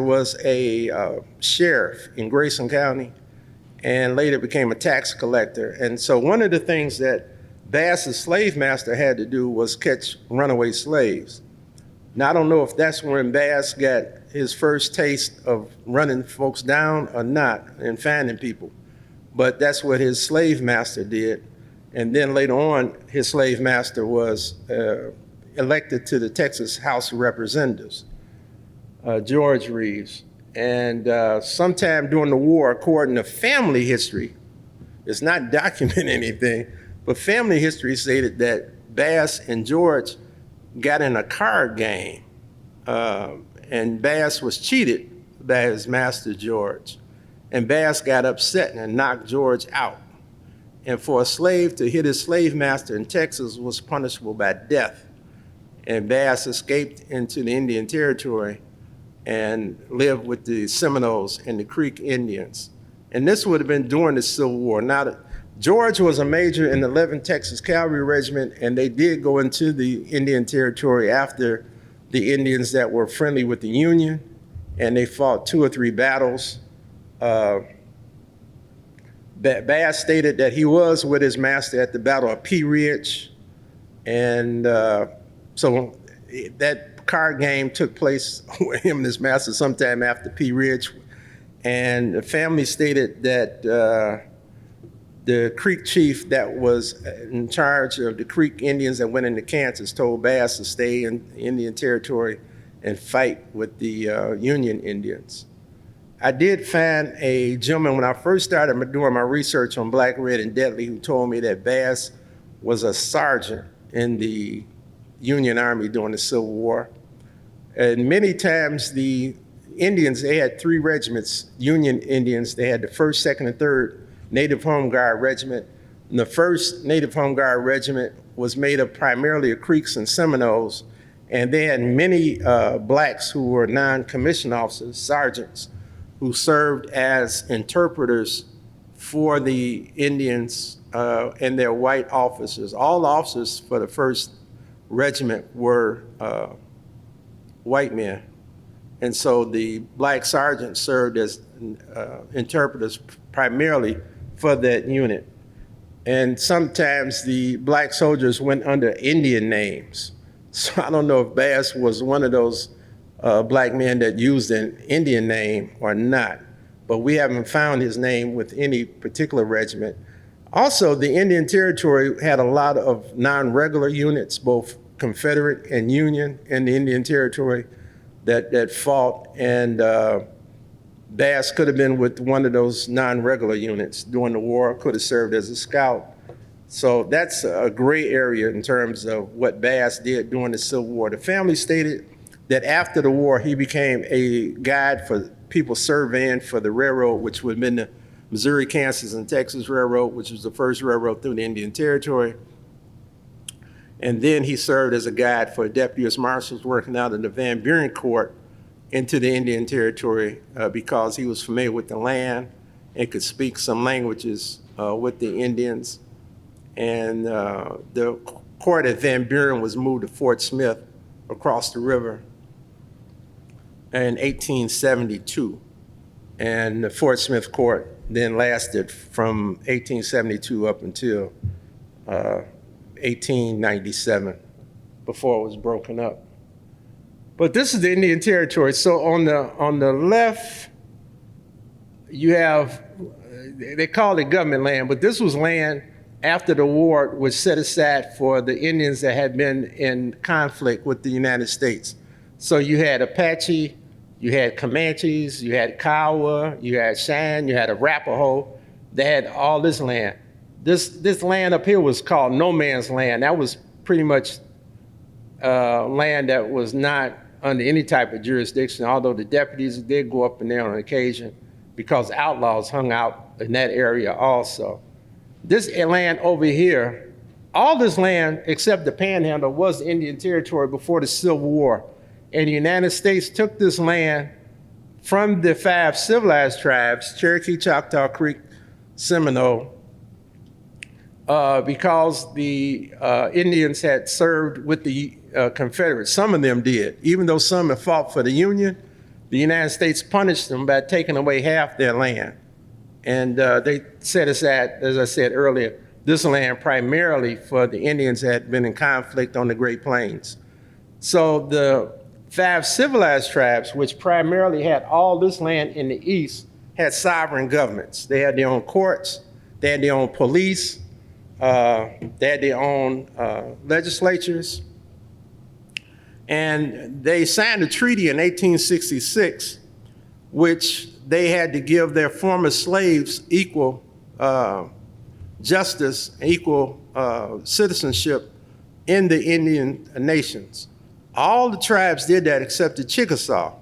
was a sheriff in Grayson County and later became a tax collector. And so one of the things that Bass's slave master had to do was catch runaway slaves. Now, I don't know if that's when Bass got his first taste of running folks down or not and finding people, but that's what his slave master did. And then later on, his slave master was elected to the Texas House of Representatives, George Reeves. And sometime during the war, according to family history, it's not documenting anything, but family history stated that Bass and George got in a card game, and Bass was cheated by his master, George. And Bass got upset and knocked George out. And for a slave to hit his slave master in Texas was punishable by death. And Bass escaped into the Indian Territory and lived with the Seminoles and the Creek Indians. And this would have been during the Civil War. Now, George was a major in the 11th Texas Cavalry Regiment, and they did go into the Indian Territory after the Indians that were friendly with the Union, and they fought 2 or 3 battles. Bass stated that he was with his master at the Battle of Pea Ridge, and so that card game took place with him and his master sometime after Pea Ridge, and the family stated that the Creek chief that was in charge of the Creek Indians that went into Kansas told Bass to stay in Indian Territory and fight with the Union Indians. I did find a gentleman when I first started doing my research on Black, Red, and Deadly who told me that Bass was a sergeant in the Union Army during the Civil War. And many times the Indians, they had 3 regiments, Union Indians. They had the 1st, 2nd, and 3rd Native Home Guard Regiment. And the 1st Native Home Guard Regiment was made up primarily of Creeks and Seminoles. And they had many blacks who were non-commissioned officers, sergeants, who served as interpreters for the Indians and their white officers. All officers for the 1st Regiment were white men. And so the black sergeants served as interpreters primarily for that unit. And sometimes the black soldiers went under Indian names. So I don't know if Bass was one of those black men that used an Indian name or not, but we haven't found his name with any particular regiment. Also, the Indian Territory had a lot of non-regular units, both Confederate and Union in the Indian Territory that fought, and Bass could have been with one of those non-regular units during the war, could have served as a scout. So that's a gray area in terms of what Bass did during the Civil War. The family stated that after the war, he became a guide for people surveying for the railroad, which would have been the Missouri, Kansas, and Texas Railroad, which was the first railroad through the Indian Territory. And then he served as a guide for deputy U.S. Marshals working out of the Van Buren Court into the Indian Territory because he was familiar with the land and could speak some languages with the Indians. And the court at Van Buren was moved to Fort Smith across the river in 1872. And the Fort Smith court then lasted from 1872 up until 1897 before it was broken up. But this is the Indian Territory. So on the left, you have, they call it government land, but this was land after the war was set aside for the Indians that had been in conflict with the United States. So you had Apache, you had Comanches, you had Kiowa, you had Cheyenne, you had Arapaho. They had all this land. This land up here was called no man's land. That was pretty much land that was not under any type of jurisdiction, although the deputies did go up in there on occasion because outlaws hung out in that area also. This land over here, all this land except the Panhandle was Indian Territory before the Civil War. And the United States took this land from the 5 civilized tribes, Cherokee, Choctaw, Creek, Seminole, because the Indians had served with the Confederates. Some of them did. Even though some had fought for the Union, the United States punished them by taking away half their land. And they set aside, as I said earlier, this land primarily for the Indians that had been in conflict on the Great Plains. So the 5 civilized tribes, which primarily had all this land in the east, had sovereign governments. They had their own courts, they had their own police, they had their own legislatures. And they signed a treaty in 1866, which they had to give their former slaves equal justice, equal citizenship in the Indian nations. All the tribes did that except the Chickasaw.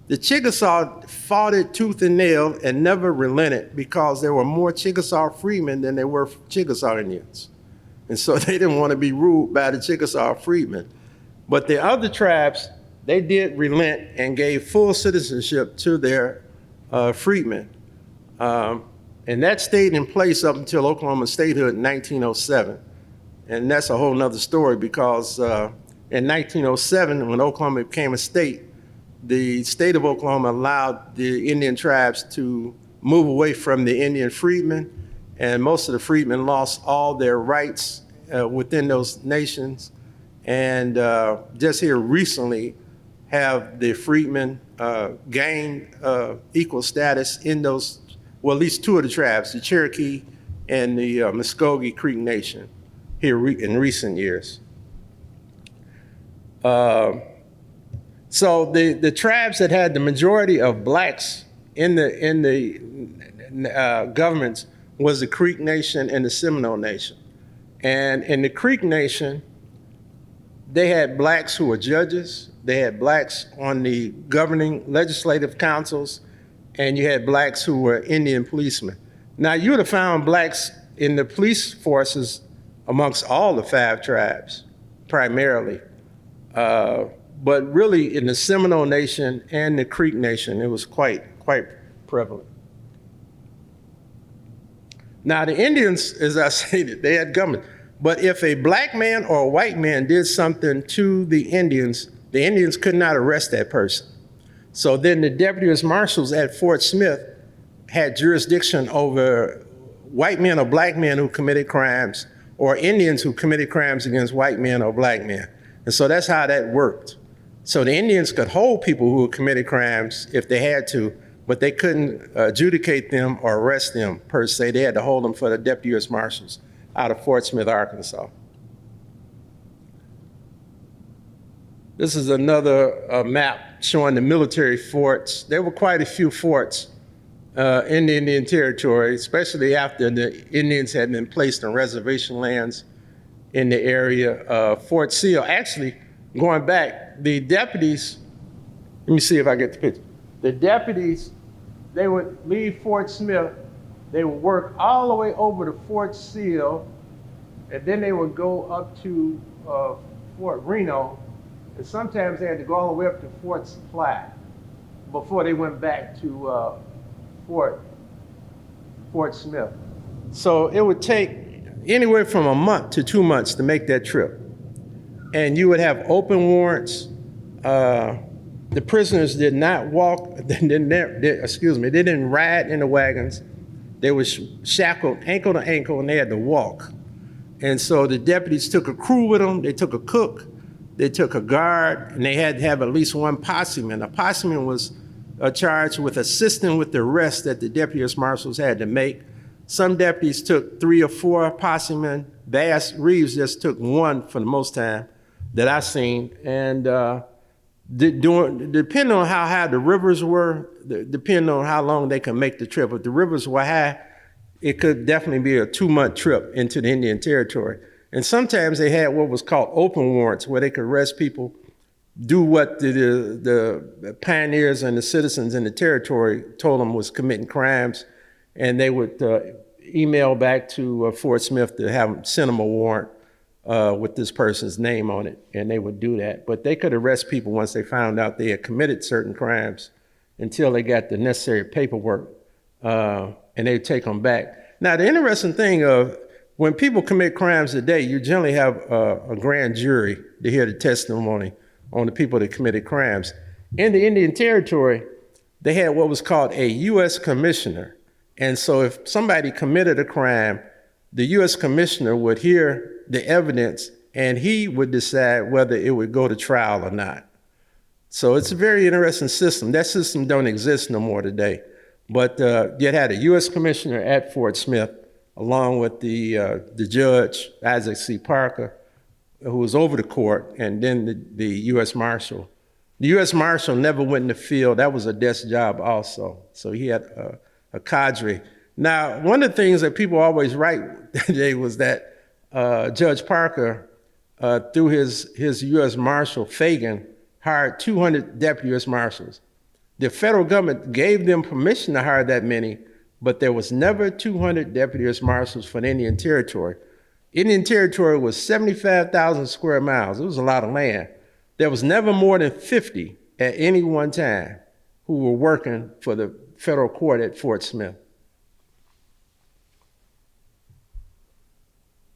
The Chickasaw fought it tooth and nail and never relented because there were more Chickasaw freedmen than there were Chickasaw Indians. And so they didn't want to be ruled by the Chickasaw freedmen. But the other tribes, they did relent and gave full citizenship to their freedmen. And that stayed in place up until Oklahoma statehood in 1907. And that's a whole nother story because in 1907, when Oklahoma became a state, the state of Oklahoma allowed the Indian tribes to move away from the Indian freedmen, and most of the freedmen lost all their rights within those nations. And just here recently have the freedmen gained equal status in those, well, at least 2 of the tribes, the Cherokee and the Muskogee Creek Nation here in recent years. So the tribes that had the majority of blacks in the governments was the Creek Nation and the Seminole Nation. And in the Creek Nation, they had blacks who were judges, they had blacks on the governing legislative councils, and you had blacks who were Indian policemen. Now, you would have found blacks in the police forces amongst all the 5 tribes, primarily. But really, in the Seminole Nation and the Creek Nation, it was quite prevalent. Now, the Indians, as I stated, they had government. But if a black man or a white man did something to the Indians could not arrest that person. So then the deputy U.S. Marshals at Fort Smith had jurisdiction over white men or black men who committed crimes, or Indians who committed crimes against white men or black men. And so that's how that worked. So the Indians could hold people who committed crimes if they had to, but they couldn't adjudicate them or arrest them per se. They had to hold them for the deputy U.S. Marshals out of Fort Smith, Arkansas. This is another map showing the military forts. There were quite a few forts in the Indian Territory, especially after the Indians had been placed on reservation lands in the area. Fort Seal, actually, going back, the deputies, let me see if I get the picture. The deputies, they would leave Fort Smith, they would work all the way over to Fort Seal, and then they would go up to Fort Reno, and sometimes they had to go all the way up to Fort Supply before they went back to Fort Smith. So it would take anywhere from a month to 2 months to make that trip. And you would have open warrants. The prisoners did not walk, they didn't ride in the wagons. They were shackled ankle to ankle and they had to walk. And so the deputies took a crew with them, they took a cook, they took a guard, and they had to have at least one posseman. A posseman was charged with assisting with the arrest that the deputy marshals had to make. Some deputies took 3 or 4 possemen. Bass Reeves just took 1 for the most time that I seen. And depending on how high the rivers were, depending on how long they could make the trip. If the rivers were high, it could definitely be a 2-month trip into the Indian Territory. And sometimes they had what was called open warrants, where they could arrest people, do what the pioneers and the citizens in the territory told them was committing crimes, and they would email back to Fort Smith to have them send them a warrant with this person's name on it, and they would do that. But they could arrest people once they found out they had committed certain crimes until they got the necessary paperwork, and they'd take them back. Now, the interesting thing of when people commit crimes today, you generally have a grand jury to hear the testimony on the people that committed crimes. In the Indian Territory, they had what was called a U.S. commissioner. And so if somebody committed a crime, the U.S. commissioner would hear the evidence and he would decide whether it would go to trial or not. So it's a very interesting system. That system don't exist no more today. But you had a U.S. commissioner at Fort Smith, along with the judge, Isaac C. Parker, who was over the court, and then the U.S. Marshal. The U.S. Marshal never went in the field. That was a desk job also. So he had a cadre. Now, one of the things that people always write today was that Judge Parker, through his U.S. Marshal, Fagan, hired 200 deputy U.S. Marshals. The federal government gave them permission to hire that many, but there was never 200 deputy U.S. Marshals for the Indian Territory. Indian Territory was 75,000 square miles. It was a lot of land. There was never more than 50 at any one time who were working for the federal court at Fort Smith.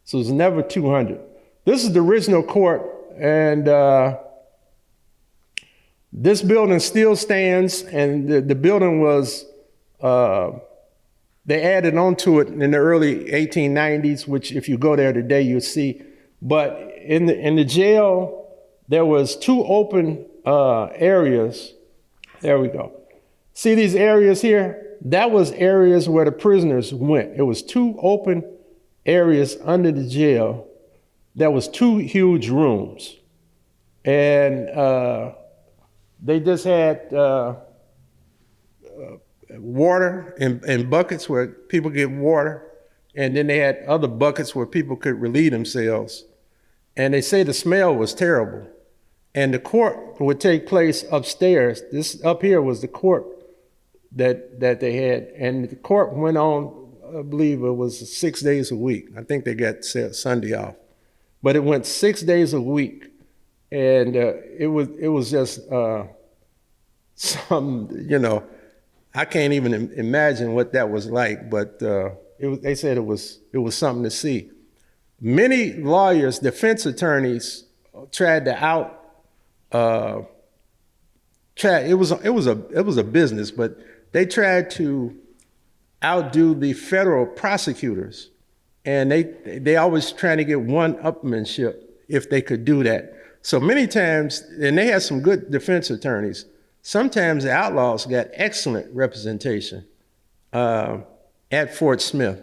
So it was never 200. This is the original court, and this building still stands, and the building was, they added onto it in the early 1890s, which if you go there today, you'll see. But in the jail, there was 2 open areas. There we go. See these areas here? That was areas where the prisoners went. It was 2 open areas under the jail. There was 2 huge rooms. And they just had water in buckets where people get water. And then they had other buckets where people could relieve themselves. And they say the smell was terrible. And the court would take place upstairs. This up here was the court that they had. And the court went on, I believe it was 6 days a week. I think they got Sunday off. But it went 6 days a week. And it was just some, I can't even imagine what that was like, but they said it was something to see. Many lawyers, defense attorneys, tried to it was a business, but they tried to outdo the federal prosecutors, and they always trying to get one-upmanship if they could do that. So many times, and they had some good defense attorneys. Sometimes the outlaws got excellent representation at Fort Smith.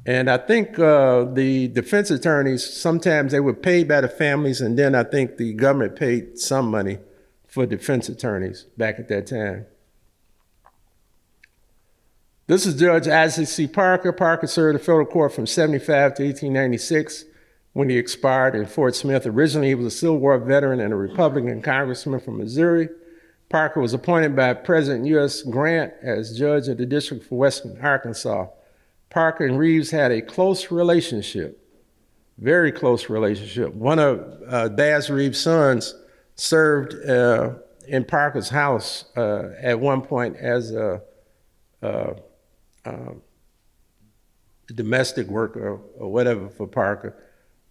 And I think the defense attorneys, sometimes they were paid by the families, and then I think the government paid some money for defense attorneys back at that time. This is Judge Isaac C. Parker. Parker served the federal court from 1975 to 1896 when he expired in Fort Smith. Originally, he was a Civil War veteran and a Republican congressman from Missouri. Parker was appointed by President U.S. Grant as judge of the District for Western Arkansas. Parker and Reeves had a close relationship. very close relationship. One of Bass Reeves' sons served in Parker's house at one point as a domestic worker or whatever for Parker,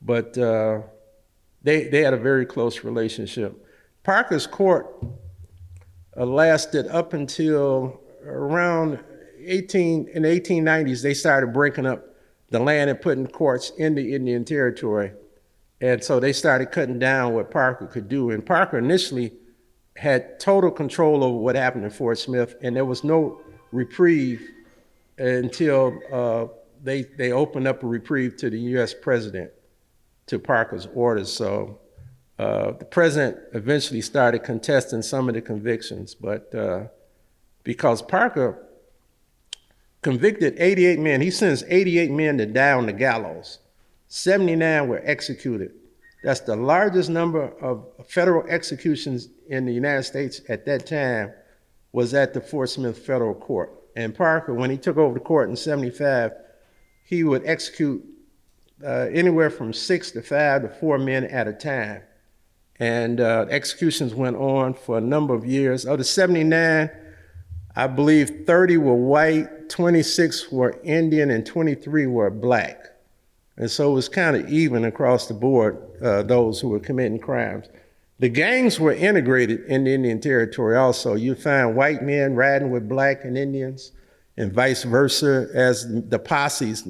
but they had a very close relationship. Parker's court lasted up until around in the 1890s. They started breaking up the land and putting courts in the Indian Territory. And so they started cutting down what Parker could do. And Parker initially had total control over what happened in Fort Smith, and there was no reprieve until they opened up a reprieve to the US president, to Parker's orders. So the president eventually started contesting some of the convictions, but because Parker convicted 88 men, he sentenced 88 men to die on the gallows. 79 were executed. That's the largest number of federal executions in the United States at that time, was at the Fort Smith Federal Court. And Parker, when he took over the court in 75, he would execute anywhere from 6 to 5 to 4 men at a time. And executions went on for a number of years. Of the 79, I believe 30 were white, 26 were Indian, and 23 were black. And so it was kind of even across the board, those who were committing crimes. The gangs were integrated in the Indian Territory also. You'd find white men riding with black and Indians, and vice versa, as the posses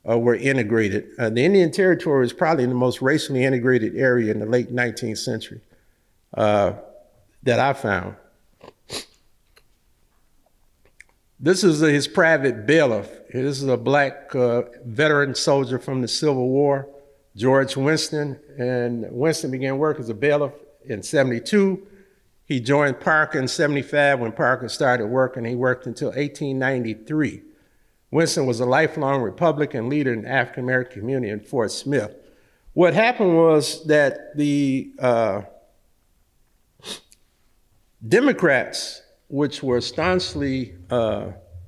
were integrated. The Indian Territory is probably the most racially integrated area in the late 19th century that I found. This is his private bailiff. This is a black veteran soldier from the Civil War, George Winston. And Winston began work as a bailiff in 72. He joined Parker in 75 when Parker started working. He worked until 1893. Winston was a lifelong Republican leader in the African-American community in Fort Smith. What happened was that the Democrats, which were staunchly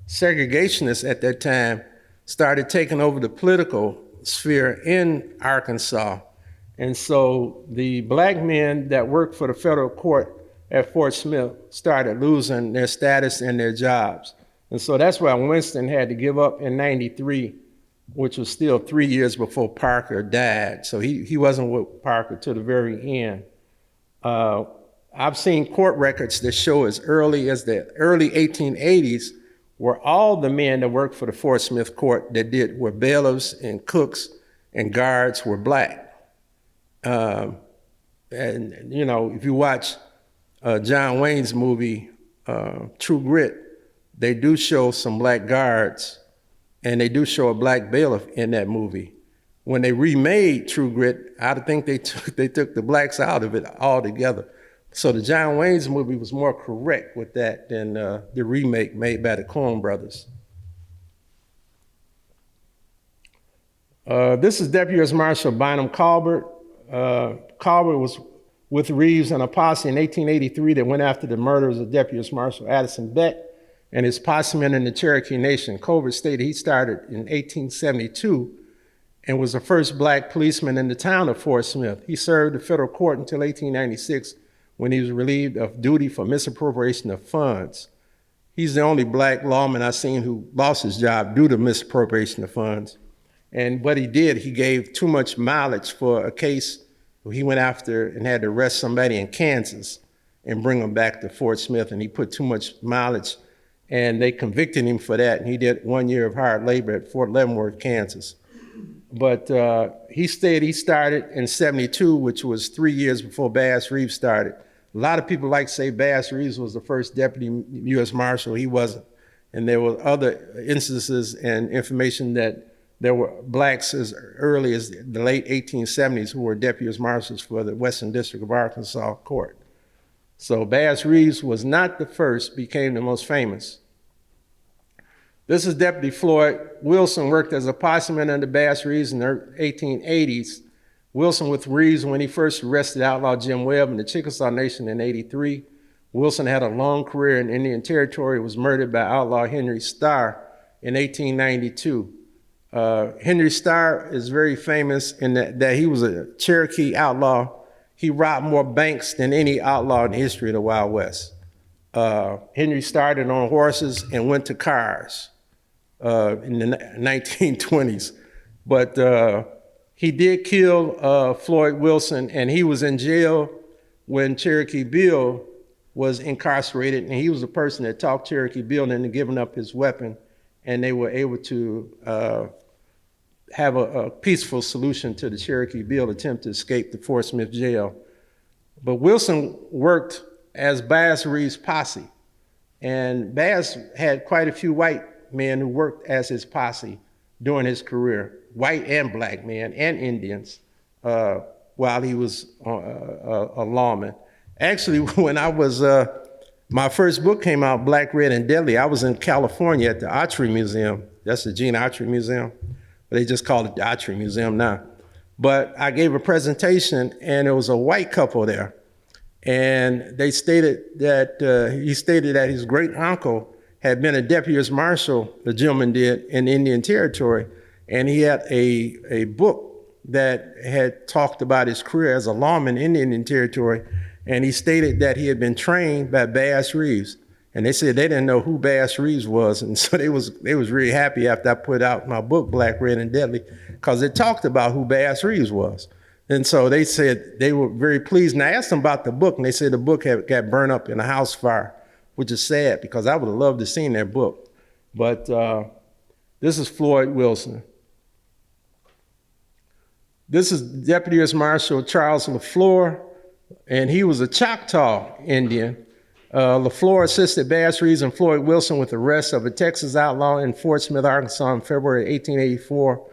segregationists at that time, started taking over the political sphere in Arkansas. And so the black men that worked for the federal court at Fort Smith started losing their status and their jobs. And so that's why Winston had to give up in 93, which was still 3 years before Parker died. So he wasn't with Parker to the very end. I've seen court records that show as early as the early 1880s, where all the men that worked for the Fort Smith court that were bailiffs and cooks and guards were black. And you know, if you watch John Wayne's movie, True Grit, they do show some black guards, and they do show a black bailiff in that movie. When they remade True Grit, I think they took the blacks out of it altogether. So the John Wayne's movie was more correct with that than the remake made by the Coen brothers. This is Deputy U.S. Marshal Bynum Colbert. Colbert was with Reeves and a posse in 1883 that went after the murders of Deputy U.S. Marshal Addison Beck and his posse men in the Cherokee Nation. Colbert stated he started in 1872 and was the first black policeman in the town of Fort Smith. He served the federal court until 1896, when he was relieved of duty for misappropriation of funds. He's the only black lawman I've seen who lost his job due to misappropriation of funds. And what he did, he gave too much mileage for a case where he went after and had to arrest somebody in Kansas and bring him back to Fort Smith, and he put too much mileage, and they convicted him for that, and he did 1 year of hard labor at Fort Leavenworth, Kansas. But he started in 72, which was 3 years before Bass Reeves started. A lot of people like to say Bass Reeves was the first deputy U.S. Marshal. He wasn't. And there were other instances and information that there were blacks as early as the late 1870s who were deputy U.S. Marshals for the Western District of Arkansas Court. So Bass Reeves was not the first, became the most famous. This is Deputy Floyd Wilson, worked as a posseman under Bass Reeves in the 1880s. Wilson with Reeves when he first arrested outlaw Jim Webb in the Chickasaw Nation in 83. Wilson had a long career in Indian Territory, was murdered by outlaw Henry Starr in 1892. Henry Starr is very famous in that he was a Cherokee outlaw. He robbed more banks than any outlaw in the history of the Wild West. Henry started on horses and went to cars in the 1920s. But he did kill Floyd Wilson, and he was in jail when Cherokee Bill was incarcerated, and he was the person that talked Cherokee Bill into giving up his weapon, and they were able to have a peaceful solution to the Cherokee Bill attempt to escape the Fort Smith jail. But Wilson worked as Bass Reeves' posse, and Bass had quite a few white men who worked as his posse during his career, white and black men and Indians, while he was a lawman. Actually, when I was, my first book came out, Black, Red, and Deadly, I was in California at the Archery Museum. That's the Gene Archery Museum. They just call it the Archery Museum now. But I gave a presentation, and there was a white couple there. And they stated that, he stated that his great uncle had been a deputy as marshal, the gentleman did, in Indian Territory. And he had a book that had talked about his career as a lawman in Indian Territory. And he stated that he had been trained by Bass Reeves. And they said they didn't know who Bass Reeves was. And so they was really happy after I put out my book, Black, Red, and Deadly, because it talked about who Bass Reeves was. And so they said they were very pleased. And I asked them about the book, and they said the book got burned up in a house fire, which is sad because I would have loved to have seen that book. But this is Floyd Wilson. This is Deputy U.S. Marshal Charles LaFleur, and he was a Choctaw Indian. LaFleur assisted Bass Reeves and Floyd Wilson with the arrest of a Texas outlaw in Fort Smith, Arkansas in February 1884.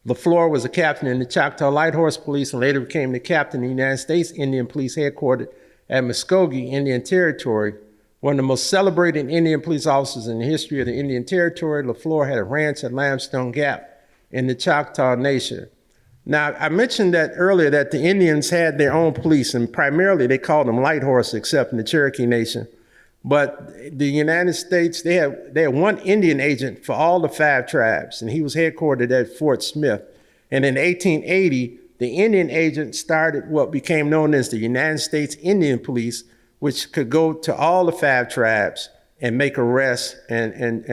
LaFleur was a captain in the Choctaw Light Horse Police and later became the captain of the United States Indian Police headquartered at Muskogee, Indian Territory. One of the most celebrated Indian police officers in the history of the Indian Territory, LaFleur had a ranch at Limestone Gap in the Choctaw Nation. Now, I mentioned that earlier that the Indians had their own police, and primarily they called them light horse, except in the Cherokee Nation. But the United States, they had one Indian agent for all the 5 tribes, and he was headquartered at Fort Smith. And in 1880, the Indian agent started what became known as the United States Indian Police, which could go to all the 5 tribes and make arrests and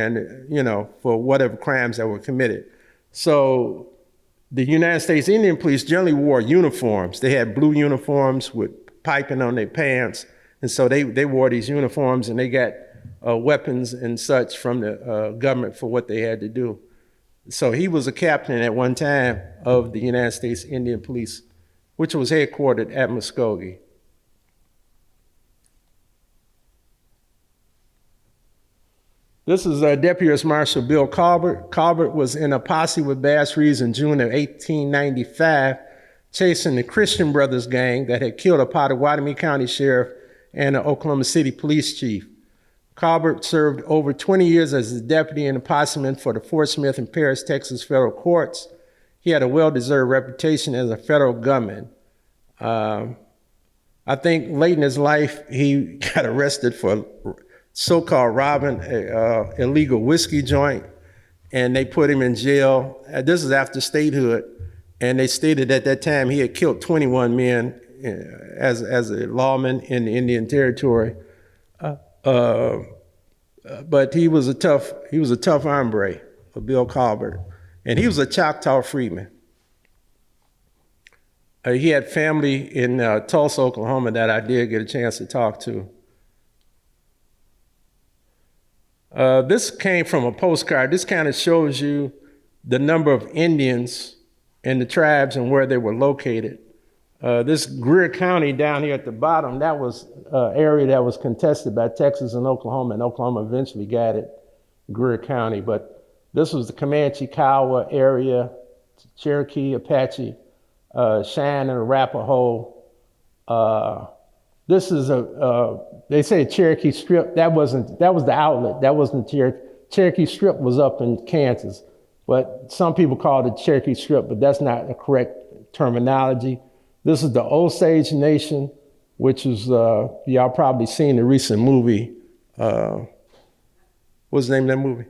you know, for whatever crimes that were committed. So the United States Indian Police generally wore uniforms. They had blue uniforms with piping on their pants. And so they wore these uniforms, and they got weapons and such from the government for what they had to do. So he was a captain at one time of the United States Indian Police, which was headquartered at Muskogee. This is Deputy U.S. Marshal Bill Colbert. Colbert was in a posse with Bass Reeves in June of 1895, chasing the Christian Brothers gang that had killed a Pottawatomie County sheriff and an Oklahoma City police chief. Colbert served over 20 years as a deputy and a posseman for the Fort Smith and Paris, Texas federal courts. He had a well-deserved reputation as a federal gunman. I think late in his life, he got arrested for so-called robbing an illegal whiskey joint, and they put him in jail. This is after statehood, and they stated at that time he had killed 21 men as a lawman in the Indian Territory. But he was a tough hombre, Bill Colbert, and he was a Choctaw freedman. He had family in Tulsa, Oklahoma that I did get a chance to talk to. This came from a postcard. This kind of shows you the number of Indians in the tribes and where they were located. This Greer County down here at the bottom, that was an area that was contested by Texas and Oklahoma eventually got it, Greer County. But this was the Comanche, Kiowa area, Cherokee, Apache, Cheyenne, and Arapaho. This is they say Cherokee Strip. That was the outlet. That wasn't Cherokee Strip was up in Kansas, but some people call it Cherokee Strip, but that's not a correct terminology. This is the Osage Nation, which is, y'all probably seen the recent movie. What's the name of that movie?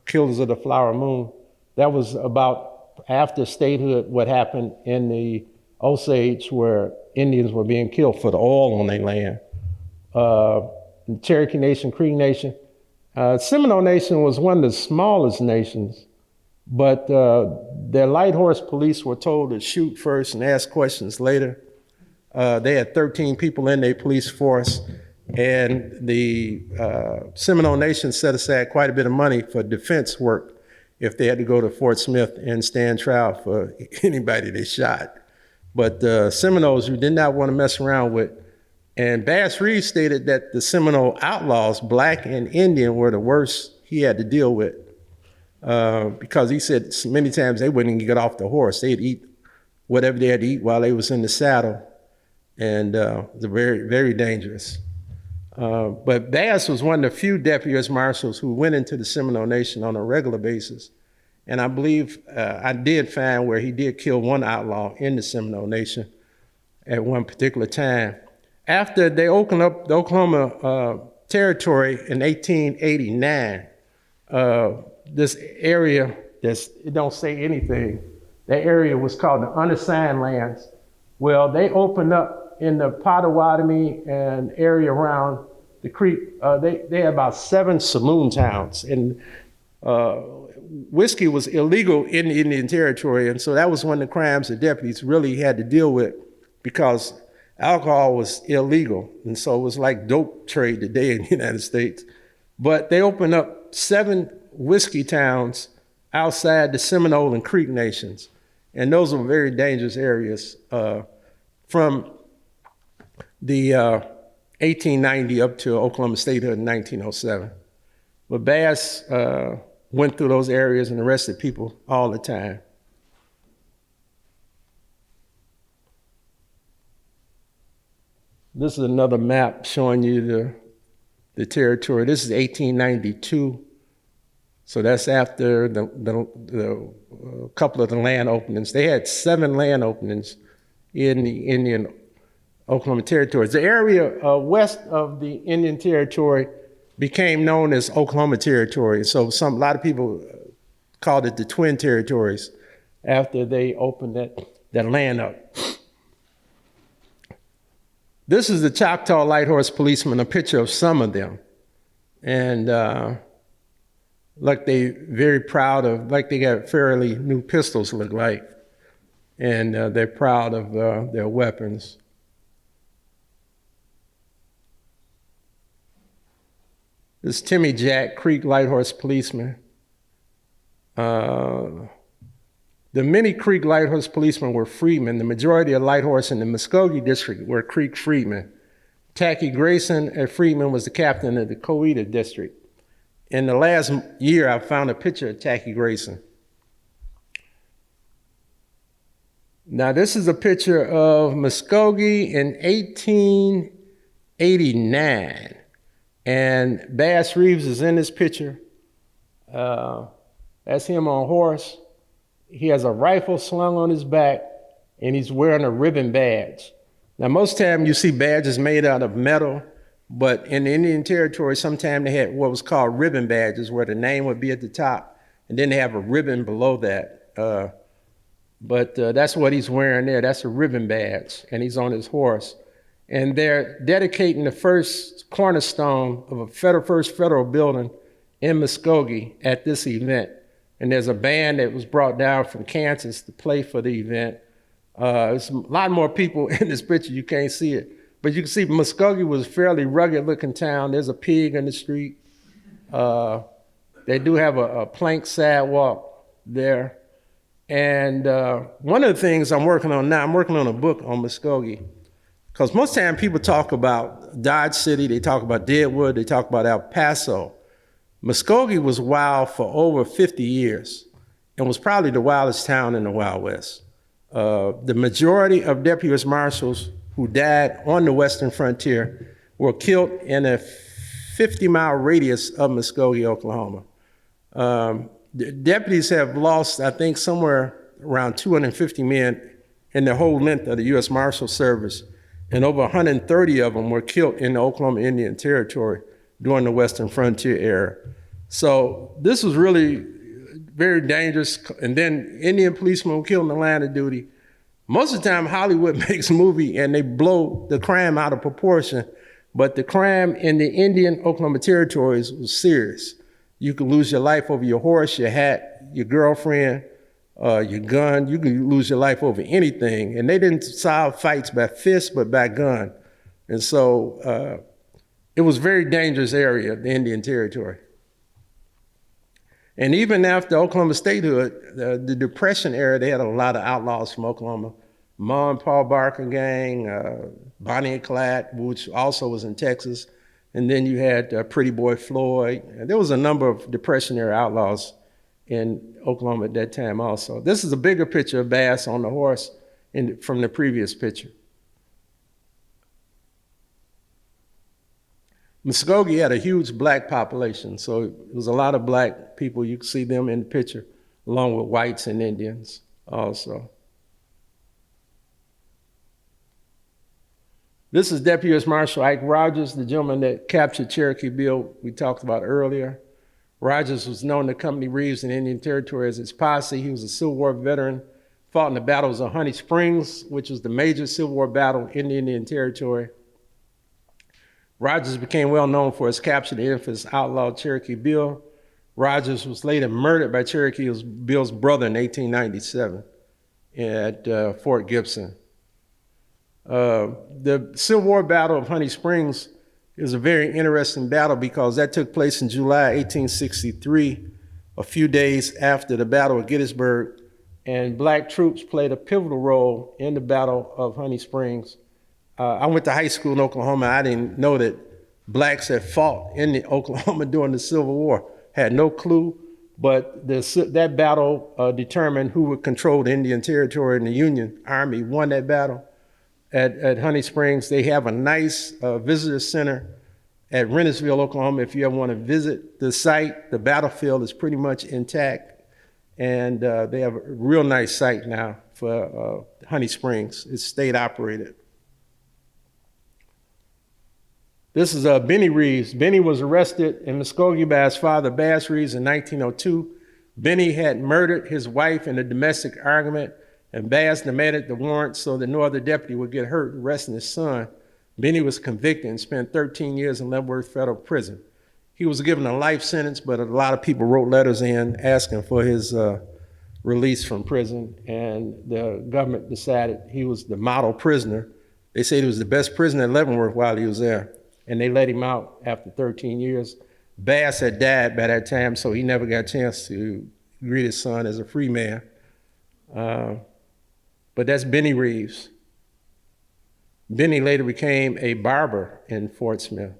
Killers of the Flower Moon. That was about after statehood, what happened in the Osage where Indians were being killed for the oil on their land. The Cherokee Nation, Creek Nation. Seminole Nation was one of the smallest nations, but their light horse police were told to shoot first and ask questions later. They had 13 people in their police force, and the Seminole Nation set aside quite a bit of money for defense work if they had to go to Fort Smith and stand trial for anybody they shot. But Seminoles you did not want to mess around with. And Bass Reeves stated that the Seminole outlaws, black and Indian, were the worst he had to deal with. Because he said many times they wouldn't even get off the horse. They'd eat whatever they had to eat while they was in the saddle. And it was very, very dangerous. But Bass was one of the few deputy U.S. Marshals who went into the Seminole Nation on a regular basis. And I believe I did find where he did kill one outlaw in the Seminole Nation at one particular time. After they opened up the Oklahoma Territory in 1889, this area, it don't say anything, that area was called the unassigned lands. Well, they opened up in the Potawatomi and area around the creek. They had about 7 saloon towns, and whiskey was illegal in the Indian Territory, and so that was one of the crimes the deputies really had to deal with, because alcohol was illegal, and so it was like dope trade today in the United States. But they opened up 7 whiskey towns outside the Seminole and Creek nations, and those were very dangerous areas from the 1890 up to Oklahoma statehood in 1907. But Bass went through those areas and arrested people all the time. This is another map showing you the territory. This is 1892. So that's after the couple of the land openings. They had 7 land openings in the Indian Oklahoma territories. The area west of the Indian Territory became known as Oklahoma Territory. So a lot of people called it the Twin Territories after they opened that land up. This is the Choctaw Light Horse Policeman, a picture of some of them. And like they very proud of, like they got fairly new pistols look like. And they're proud of their weapons. This is Timmy Jack, Creek Light Horse Policeman. The many Creek Light Horse policemen were freedmen. The majority of light horse in the Muskogee district were Creek freedmen. Tacky Grayson, a freedman, was the captain of the Coweta district. In the last year, I found a picture of Tacky Grayson. Now, this is a picture of Muskogee in 1889. And Bass Reeves is in this picture. That's him on horse. He has a rifle slung on his back, and he's wearing a ribbon badge. Now, most time you see badges made out of metal, but in the Indian Territory, sometimes they had what was called ribbon badges, where the name would be at the top, and then they have a ribbon below that. But that's what he's wearing there. That's a ribbon badge, and he's on his horse. And they're dedicating the first cornerstone of a first federal building in Muskogee at this event. And there's a band that was brought down from Kansas to play for the event. There's a lot more people in this picture, you can't see it. But you can see Muskogee was a fairly rugged looking town. There's a pig in the street. They do have a plank sidewalk there. And one of the things I'm working on now, I'm working on a book on Muskogee. Because most time people talk about Dodge City, they talk about Deadwood, they talk about El Paso. Muskogee was wild for over 50 years and was probably the wildest town in the Wild West. The majority of deputy U.S. Marshals who died on the western frontier were killed in a 50-mile radius of Muskogee, Oklahoma. The deputies have lost, I think, somewhere around 250 men in the whole length of the U.S. Marshal Service, and over 130 of them were killed in the Oklahoma Indian Territory during the Western Frontier era. So this was really very dangerous. And then Indian policemen were killed in the line of duty. Most of the time, Hollywood makes a movie and they blow the crime out of proportion, but the crime in the Indian Oklahoma territories was serious. You could lose your life over your horse, your hat, your girlfriend, your gun. You could lose your life over anything. And they didn't solve fights by fist, but by gun. And so it was a very dangerous area, the Indian Territory. And even after Oklahoma statehood, the Depression era, they had a lot of outlaws from Oklahoma. Ma and Paul Barker gang, Bonnie and Clyde, which also was in Texas. And then you had Pretty Boy Floyd. And there was a number of Depression era outlaws in Oklahoma at that time also. This is a bigger picture of Bass on the horse from the previous picture. Muskogee had a huge black population, so it was a lot of black people. You can see them in the picture, along with whites and Indians also. This is Deputy U.S. Marshal Ike Rogers, the gentleman that captured Cherokee Bill we talked about earlier. Rogers was known to accompany Reeves in Indian Territory as his posse. He was a Civil War veteran, fought in the battles of Honey Springs, which was the major Civil War battle in the Indian Territory. Rogers became well known for his capture of the infamous outlaw Cherokee Bill. Rogers was later murdered by Cherokee Bill's brother in 1897 at Fort Gibson. The Civil War Battle of Honey Springs is a very interesting battle because that took place in July 1863, a few days after the Battle of Gettysburg, and black troops played a pivotal role in the Battle of Honey Springs. I went to high school in Oklahoma. I didn't know that blacks had fought in Oklahoma during the Civil War. Had no clue, but that battle determined who would control the Indian Territory, and the Union Army won that battle. At Honey Springs, they have a nice visitor center at Rennersville, Oklahoma. If you ever want to visit the site, the battlefield is pretty much intact, and they have a real nice site now for Honey Springs. It's state operated. This is Benny Reeves. Benny was arrested in Muskogee by his father, Bass Reeves, in 1902. Benny had murdered his wife in a domestic argument, and Bass demanded the warrant so that no other deputy would get hurt arresting his son. Benny was convicted and spent 13 years in Leavenworth Federal Prison. He was given a life sentence, but a lot of people wrote letters in asking for his release from prison, and the government decided he was the model prisoner. They said he was the best prisoner in Leavenworth while he was there, and they let him out after 13 years. Bass had died by that time, so he never got a chance to greet his son as a free man. But that's Benny Reeves. Benny later became a barber in Fort Smith.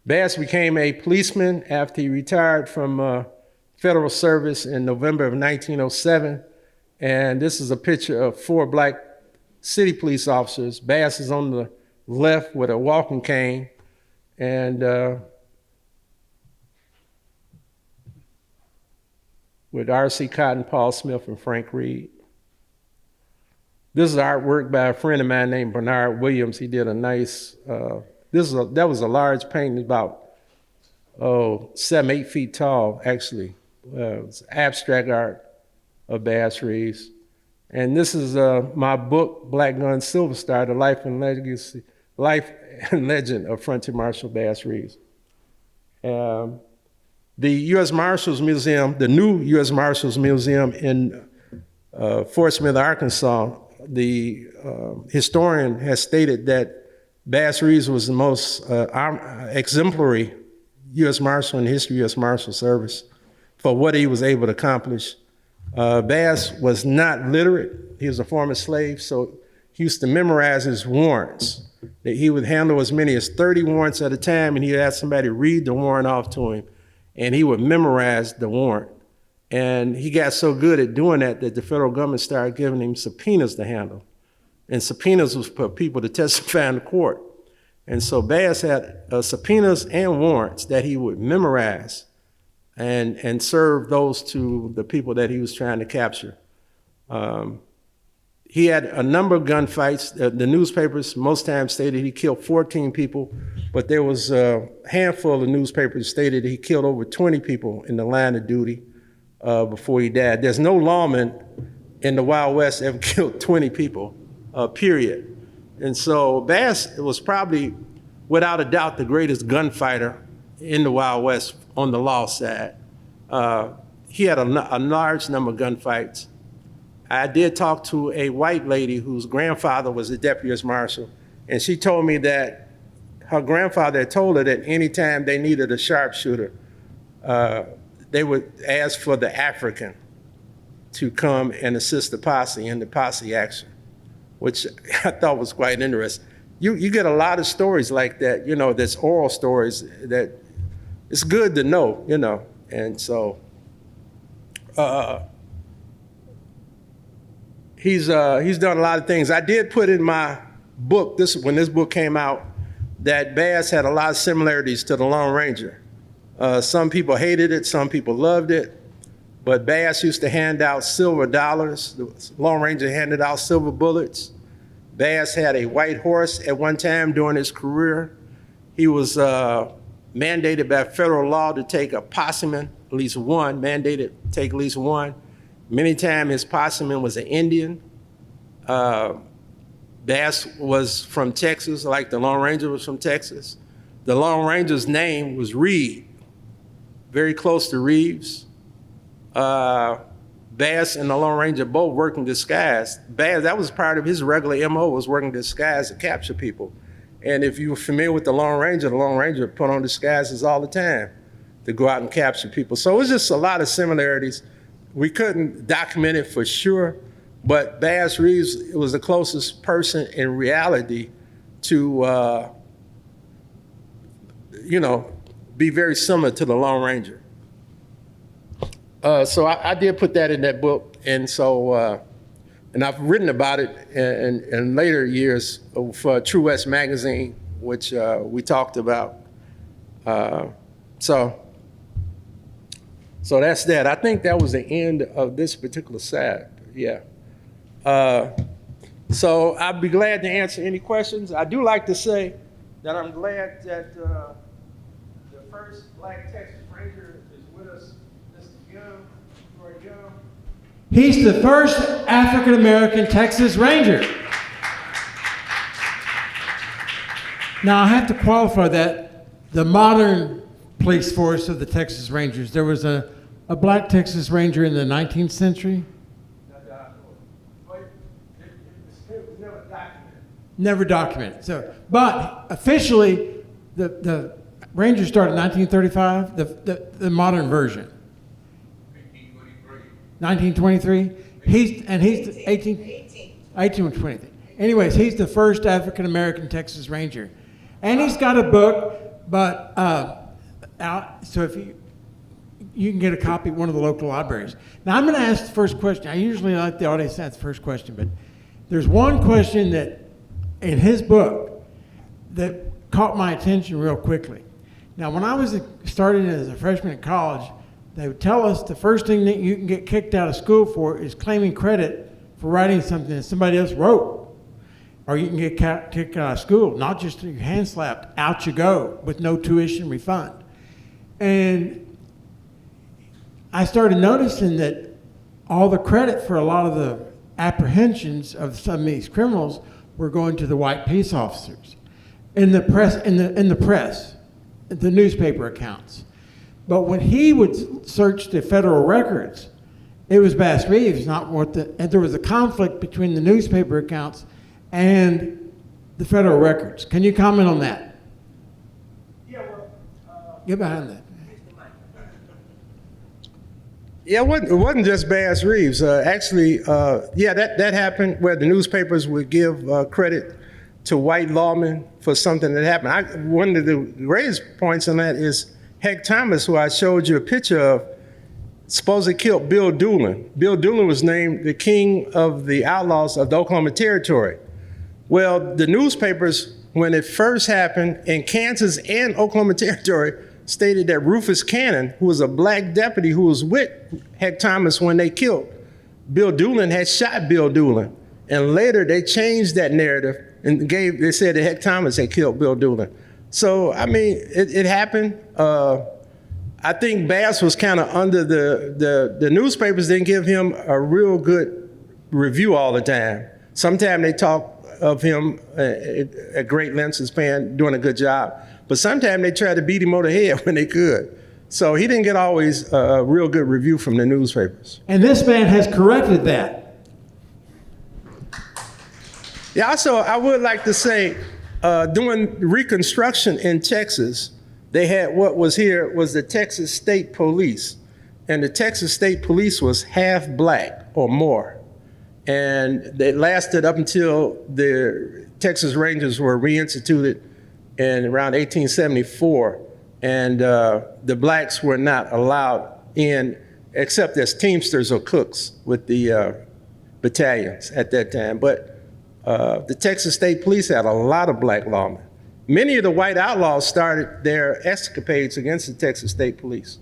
Bass became a policeman after he retired from federal service in November of 1907. And this is a picture of 4 black city police officers. Bass is on the left with a walking cane, and with R.C. Cotton, Paul Smith, and Frank Reed. This is artwork by a friend of mine named Bernard Williams. He did a nice, that was a large painting, about 7, 8 feet tall, actually. It was abstract art of Bass Reeves. And this is my book, Black Gun Silver Star, The Life and Legend of Frontier Marshal Bass Reeves. The U.S. Marshals Museum, the new U.S. Marshals Museum in Fort Smith, Arkansas, the historian has stated that Bass Reeves was the most exemplary U.S. Marshal in the history of U.S. Marshal Service for what he was able to accomplish. Bass was not literate. He was a former slave, so he used to memorize his warrants. That he would handle as many as 30 warrants at a time, and he'd ask somebody to read the warrant off to him, and he would memorize the warrant. And he got so good at doing that that the federal government started giving him subpoenas to handle. And subpoenas was for people to testify in the court. And so Bass had subpoenas and warrants that he would memorize and serve those to the people that he was trying to capture. He had a number of gunfights. The newspapers most times stated he killed 14 people, but there was a handful of newspapers stated he killed over 20 people in the line of duty. before he died. There's no lawman in the Wild West ever killed 20 people, period. And so Bass was probably, without a doubt, the greatest gunfighter in the Wild West on the law side. He had a large number of gunfights. I did talk to a white lady whose grandfather was a deputy U.S. Marshal, and she told me that her grandfather had told her that anytime they needed a sharpshooter, they would ask for the African to come and assist the posse in the posse action, which I thought was quite interesting. You get a lot of stories like that, that's oral stories that it's good to know, and so he's done a lot of things. I did put in my book, when this book came out, that Bass had a lot of similarities to the Lone Ranger. Some people hated it, some people loved it, but Bass used to hand out silver dollars. The Lone Ranger handed out silver bullets. Bass had a white horse at one time during his career. He was mandated by federal law to take a posseman, at least one, mandated to take at least one. Many times his posseman was an Indian. Bass was from Texas, like the Lone Ranger was from Texas. The Lone Ranger's name was Reed, very close to Reeves. Bass and the Lone Ranger both worked in disguise. Bass, that was part of his regular MO, was working in disguise to capture people. And if you were familiar with the Lone Ranger put on disguises all the time to go out and capture people. So it was just a lot of similarities. We couldn't document it for sure, but Bass Reeves was the closest person in reality to, be very similar to the Lone Ranger. So I did put that in that book, and so, and I've written about it in later years for True West magazine, which we talked about. So that's that. I think that was the end of this particular side, yeah. So I'd be glad to answer any questions. I do like to say that I'm glad that the first Black Texas Ranger is with us, Mr. Young, Troy Young. He's the first African-American Texas Ranger. Now, I have to qualify that. The modern police force of the Texas Rangers, there was a Black Texas Ranger in the 19th century. Never documented. So, but officially, the Rangers started in 1935, the modern version. 1923. He's 1823. Anyways, he's the first African American Texas Ranger, and he's got a book. But so if you can get a copy at one of the local libraries. Now I'm going to ask the first question. I usually like the audience to ask the first question, but there's one question that in his book that caught my attention real quickly. Now, when I was starting as a freshman in college, they would tell us the first thing that you can get kicked out of school for is claiming credit for writing something that somebody else wrote. Or you can get kicked out of school, not just your hand slapped, out you go with no tuition refund. And I started noticing that all the credit for a lot of the apprehensions of some of these criminals were going to the white peace officers in the press, the newspaper accounts. But when he would search the federal records, it was Bass Reeves, and there was a conflict between the newspaper accounts and the federal records. Can you comment on that? Yeah, well, get behind that. Yeah, it wasn't just Bass Reeves. Actually, that happened where the newspapers would give credit to white lawmen for something that happened. One of the greatest points on that is Heck Thomas, who I showed you a picture of, supposedly killed Bill Doolin. Bill Doolin was named the king of the outlaws of the Oklahoma Territory. Well, the newspapers, when it first happened in Kansas and Oklahoma Territory, stated that Rufus Cannon, who was a black deputy who was with Heck Thomas when they killed Bill Doolin, had shot Bill Doolin. And later they changed that narrative and they said that Heck Thomas had killed Bill Doolin. So, I mean, it happened. I think Bass was kind of under the newspapers didn't give him a real good review all the time. Sometimes they talk of him at great lengths as doing a good job, but sometimes they tried to beat him over the head when they could. So he didn't get always a real good review from the newspapers. And this man has corrected that. Yeah, also, I would like to say, during Reconstruction in Texas, they had what was here was the Texas State Police. And the Texas State Police was half black or more. And they lasted up until the Texas Rangers were reinstituted in around 1874. And the blacks were not allowed in except as teamsters or cooks with the battalions at that time. But the Texas State Police had a lot of black lawmen. Many of the white outlaws started their escapades against the Texas State Police.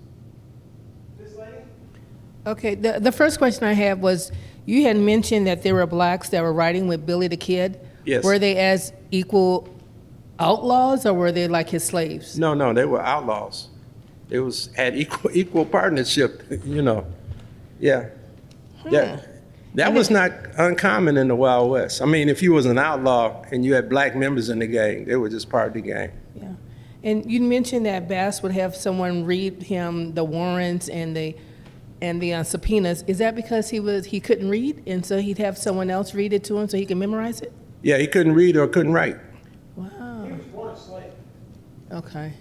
Okay, the first question I have was, you had mentioned that there were blacks that were riding with Billy the Kid. Yes. Were they as equal outlaws, or were they like his slaves? No, they were outlaws. It was had equal partnership, you know. Yeah. That was not uncommon in the Wild West. I mean, if you was an outlaw and you had black members in the gang, they were just part of the gang. Yeah. And you mentioned that Bass would have someone read him the warrants and the subpoenas. Is that because he couldn't read, and so he'd have someone else read it to him so he could memorize it? Yeah, he couldn't read or couldn't write. Wow. He was born a slave. Okay.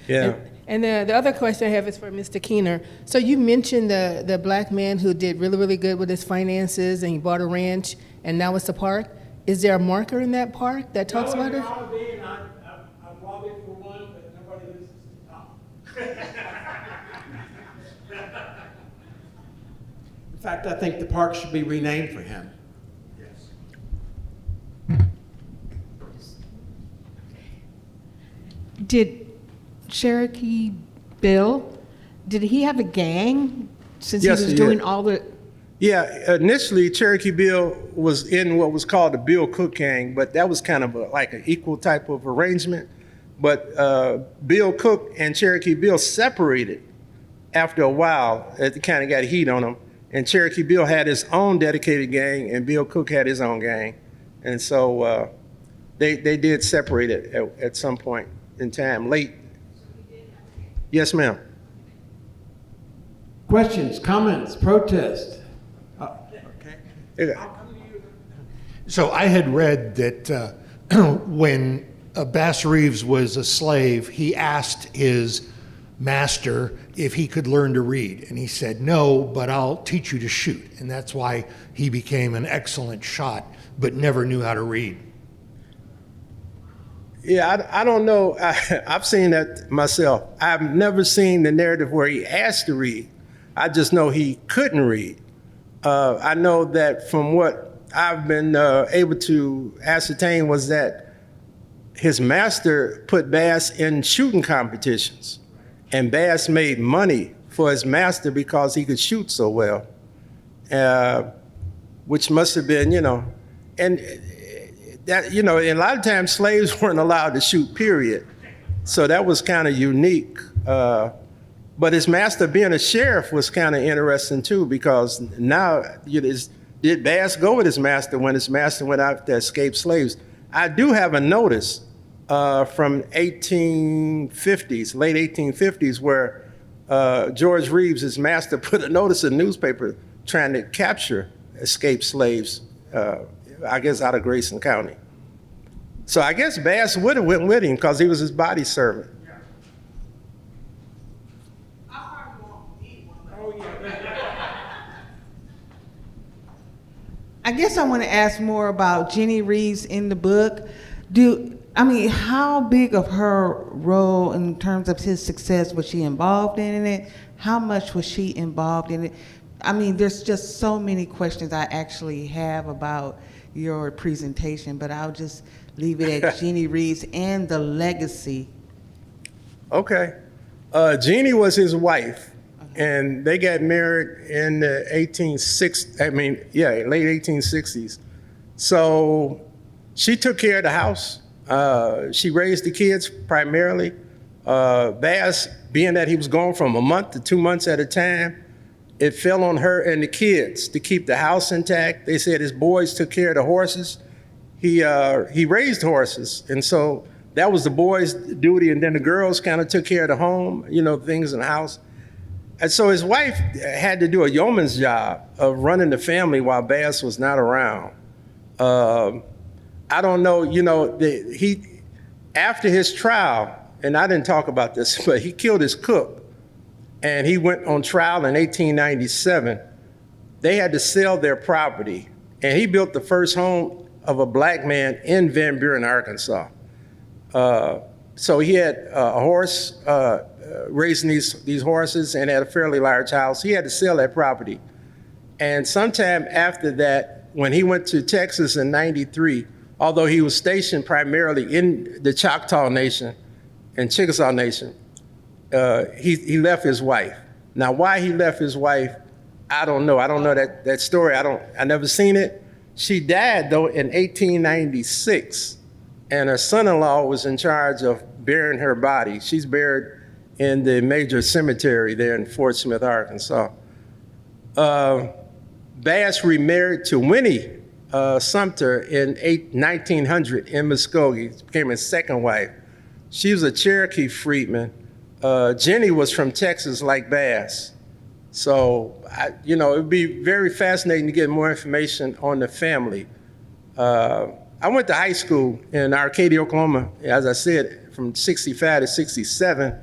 Yeah. And the other question I have is for Mr. Keener. So you mentioned the black man who did really, really good with his finances, and he bought a ranch, and now it's a park. Is there a marker in that park that talks about it? I've lobbied for one, but nobody listens to the top. In fact, I think the park should be renamed for him. Did Cherokee Bill, did he have a gang since Yes, he was he doing did. all the? Yeah, initially Cherokee Bill was in what was called the Bill Cook gang, but that was kind of like an equal type of arrangement. But Bill Cook and Cherokee Bill separated after a while. It kind of got heat on them. And Cherokee Bill had his own dedicated gang, and Bill Cook had his own gang. And so they did separate it at some point in time, late. Yes, ma'am. Questions, comments, protests? Okay. So I had read that when Bass Reeves was a slave, he asked his master if he could learn to read. And he said, no, but I'll teach you to shoot. And that's why he became an excellent shot, but never knew how to read. Yeah, I don't know. I've seen that myself. I've never seen the narrative where he asked to read. I just know he couldn't read. I know that from what I've been able to ascertain was that his master put Bass in shooting competitions, and Bass made money for his master because he could shoot so well, which must have been, and that, and a lot of times slaves weren't allowed to shoot, period. So that was kind of unique. But his master being a sheriff was kind of interesting too, because now did Bass go with his master when his master went out to escape slaves? I do have a notice from 1850s, late 1850s, where George Reeves, his master, put a notice in the newspaper trying to capture escaped slaves, I guess out of Grayson County. So I guess Bass would have went with him because he was his body servant. I guess I want to ask more about Jenny Reeves in the book. How big of her role in terms of his success was she involved in it? How much was she involved in it? There's just so many questions I actually have about your presentation, but I'll just leave it at Jenny Reeves and the legacy. Okay. Jeannie was his wife, and they got married in the late 1860s. So she took care of the house. She raised the kids primarily. Bass, being that he was gone from a month to 2 months at a time, it fell on her and the kids to keep the house intact. They said his boys took care of the horses. He raised horses, and so that was the boys' duty, and then the girls kind of took care of the home, things in the house. And so his wife had to do a yeoman's job of running the family while Bass was not around. I don't know, after his trial, and I didn't talk about this, but he killed his cook, and he went on trial in 1897. They had to sell their property, and he built the first home of a black man in Van Buren, Arkansas. So he had a horse, raising these horses, and had a fairly large house. He had to sell that property. And sometime after that, when he went to Texas in 93, although he was stationed primarily in the Choctaw Nation and Chickasaw Nation, he left his wife. Now, why he left his wife, I don't know. I don't know that story. I never seen it. She died, though, in 1896, and her son-in-law was in charge of burying her body. She's buried in the major cemetery there in Fort Smith, Arkansas. Bass remarried to Winnie Sumter in 1900 in Muskogee, became his second wife. She was a Cherokee freedman. Jenny was from Texas like Bass. So, it would be very fascinating to get more information on the family. I went to high school in Arcadia, Oklahoma, as I said, from 65 to 67.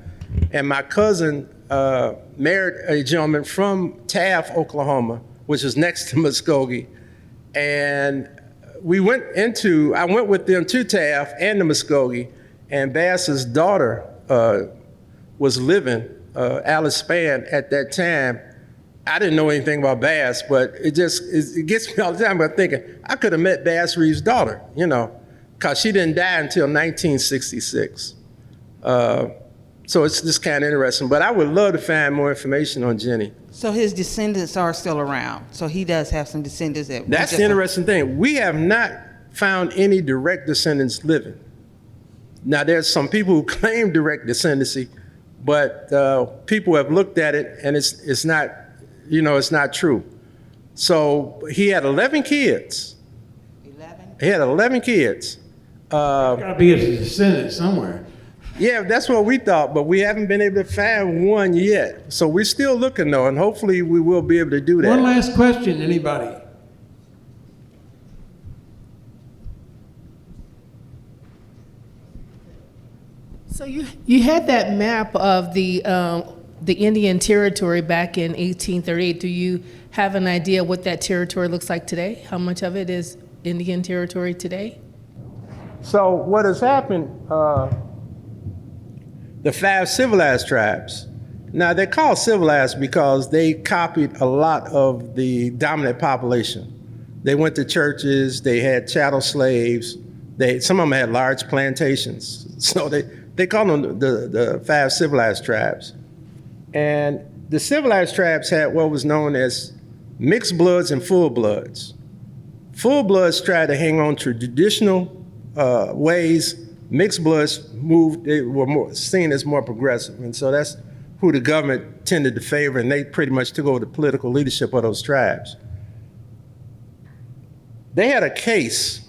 And my cousin married a gentleman from Taft, Oklahoma, which is next to Muskogee. And I went with them to Taft and to Muskogee, and Bass's daughter was living, Alice Spann, at that time. I didn't know anything about Bass, but it gets me all the time about thinking, I could have met Bass Reeves' daughter, because she didn't die until 1966. So it's just kind of interesting. But I would love to find more information on Jenny. So his descendants are still around. So he does have some descendants. That's the interesting thing. We have not found any direct descendants living. Now, there's some people who claim direct descendancy, but people have looked at it, and it's not, it's not true. So he had 11 kids. 11? He had 11 kids. Got to be a descendant somewhere. Yeah, that's what we thought, but we haven't been able to find one yet. So we're still looking, though, and hopefully we will be able to do that. One last question, anybody? So you had that map of the Indian Territory back in 1838. Do you have an idea what that territory looks like today? How much of it is Indian Territory today? So what has happened, the 5 civilized tribes, now they're called civilized because they copied a lot of the dominant population. They went to churches, they had chattel slaves, some of them had large plantations. So they call them the 5 civilized tribes. And the civilized tribes had what was known as mixed bloods and full bloods. Full bloods tried to hang on to traditional ways. Mixed bloods they were seen as more progressive. And so that's who the government tended to favor, and they pretty much took over the political leadership of those tribes. They had a case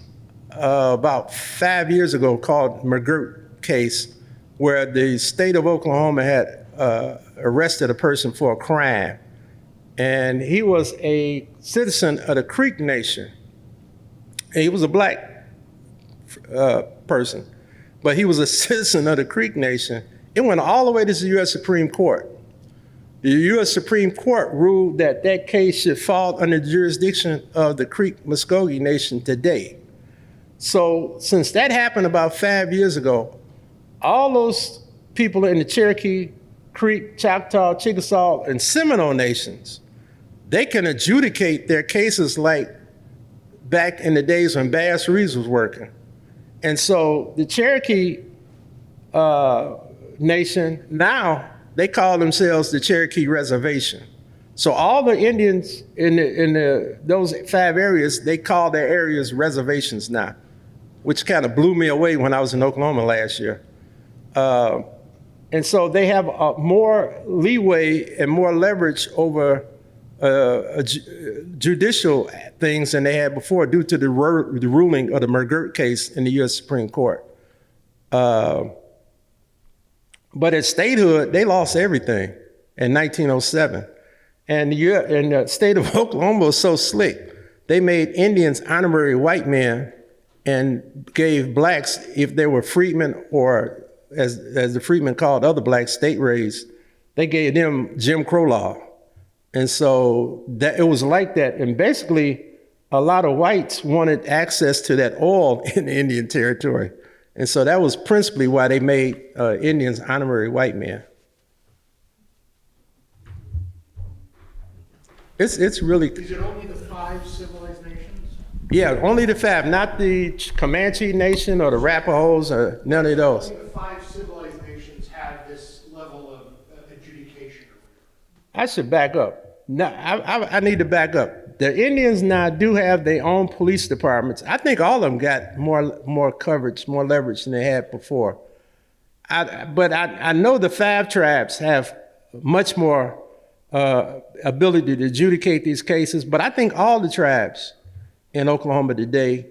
about 5 years ago called McGirt case, where the state of Oklahoma had arrested a person for a crime. And he was a citizen of the Creek Nation. And he was a black person, but he was a citizen of the Creek Nation. It went all the way to the U.S. Supreme Court. The U.S. Supreme Court ruled that that case should fall under the jurisdiction of the Creek Muskogee Nation today. So since that happened about 5 years ago, all those people in the Cherokee, Creek, Choctaw, Chickasaw, and Seminole nations, they can adjudicate their cases like back in the days when Bass Reeves was working. And so the Cherokee Nation, now they call themselves the Cherokee Reservation. So all the Indians in those 5 areas, they call their areas reservations now, which kind of blew me away when I was in Oklahoma last year. And so they have more leeway and more leverage over judicial things than they had before due to the ruling of the McGirt case in the U.S. Supreme Court. But at statehood, they lost everything in 1907. And the state of Oklahoma was so slick. They made Indians honorary white men and gave blacks, if they were freedmen or as the freedmen called other blacks, state raised, they gave them Jim Crow law. And so that it was like that. And basically, a lot of whites wanted access to that oil in the Indian territory. And so that was principally why they made Indians honorary white men. It's really... Is it only the 5 civilized nations? Yeah, only the 5, not the Comanche Nation or the Rapahoes or none of those. Only the 5 civilized nations have this level of adjudication. I should back up. No, I need to back up. The Indians now do have their own police departments. I think all of them got more coverage, more leverage than they had before. But I know the 5 tribes have much more ability to adjudicate these cases, but I think all the tribes in Oklahoma today,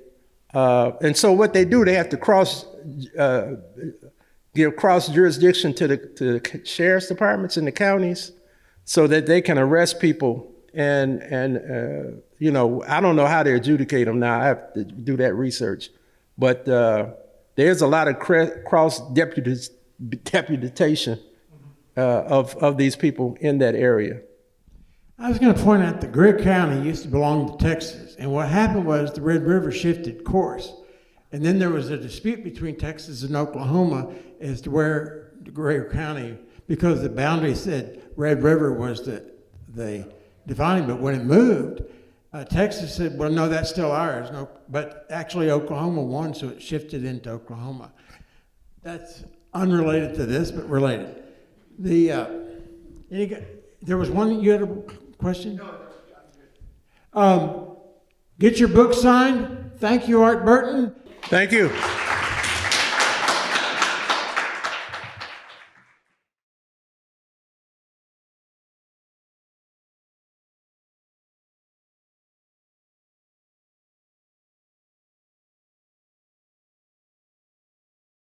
and so what they do, they have to give cross jurisdiction to the sheriff's departments in the counties so that they can arrest people. And I don't know how they adjudicate them now. I have to do that research. But there's a lot of cross deputation of these people in that area. I was going to point out that Greer County used to belong to Texas, and what happened was the Red River shifted course, and then there was a dispute between Texas and Oklahoma as to where Greer County, because the boundary said Red River was the defining, but when it moved, Texas said, well, no, that's still ours. No, but actually Oklahoma won, so it shifted into Oklahoma. That's unrelated to this, but related. There was one, you had a question? No. Get your book signed. Thank you, Art Burton. Thank you.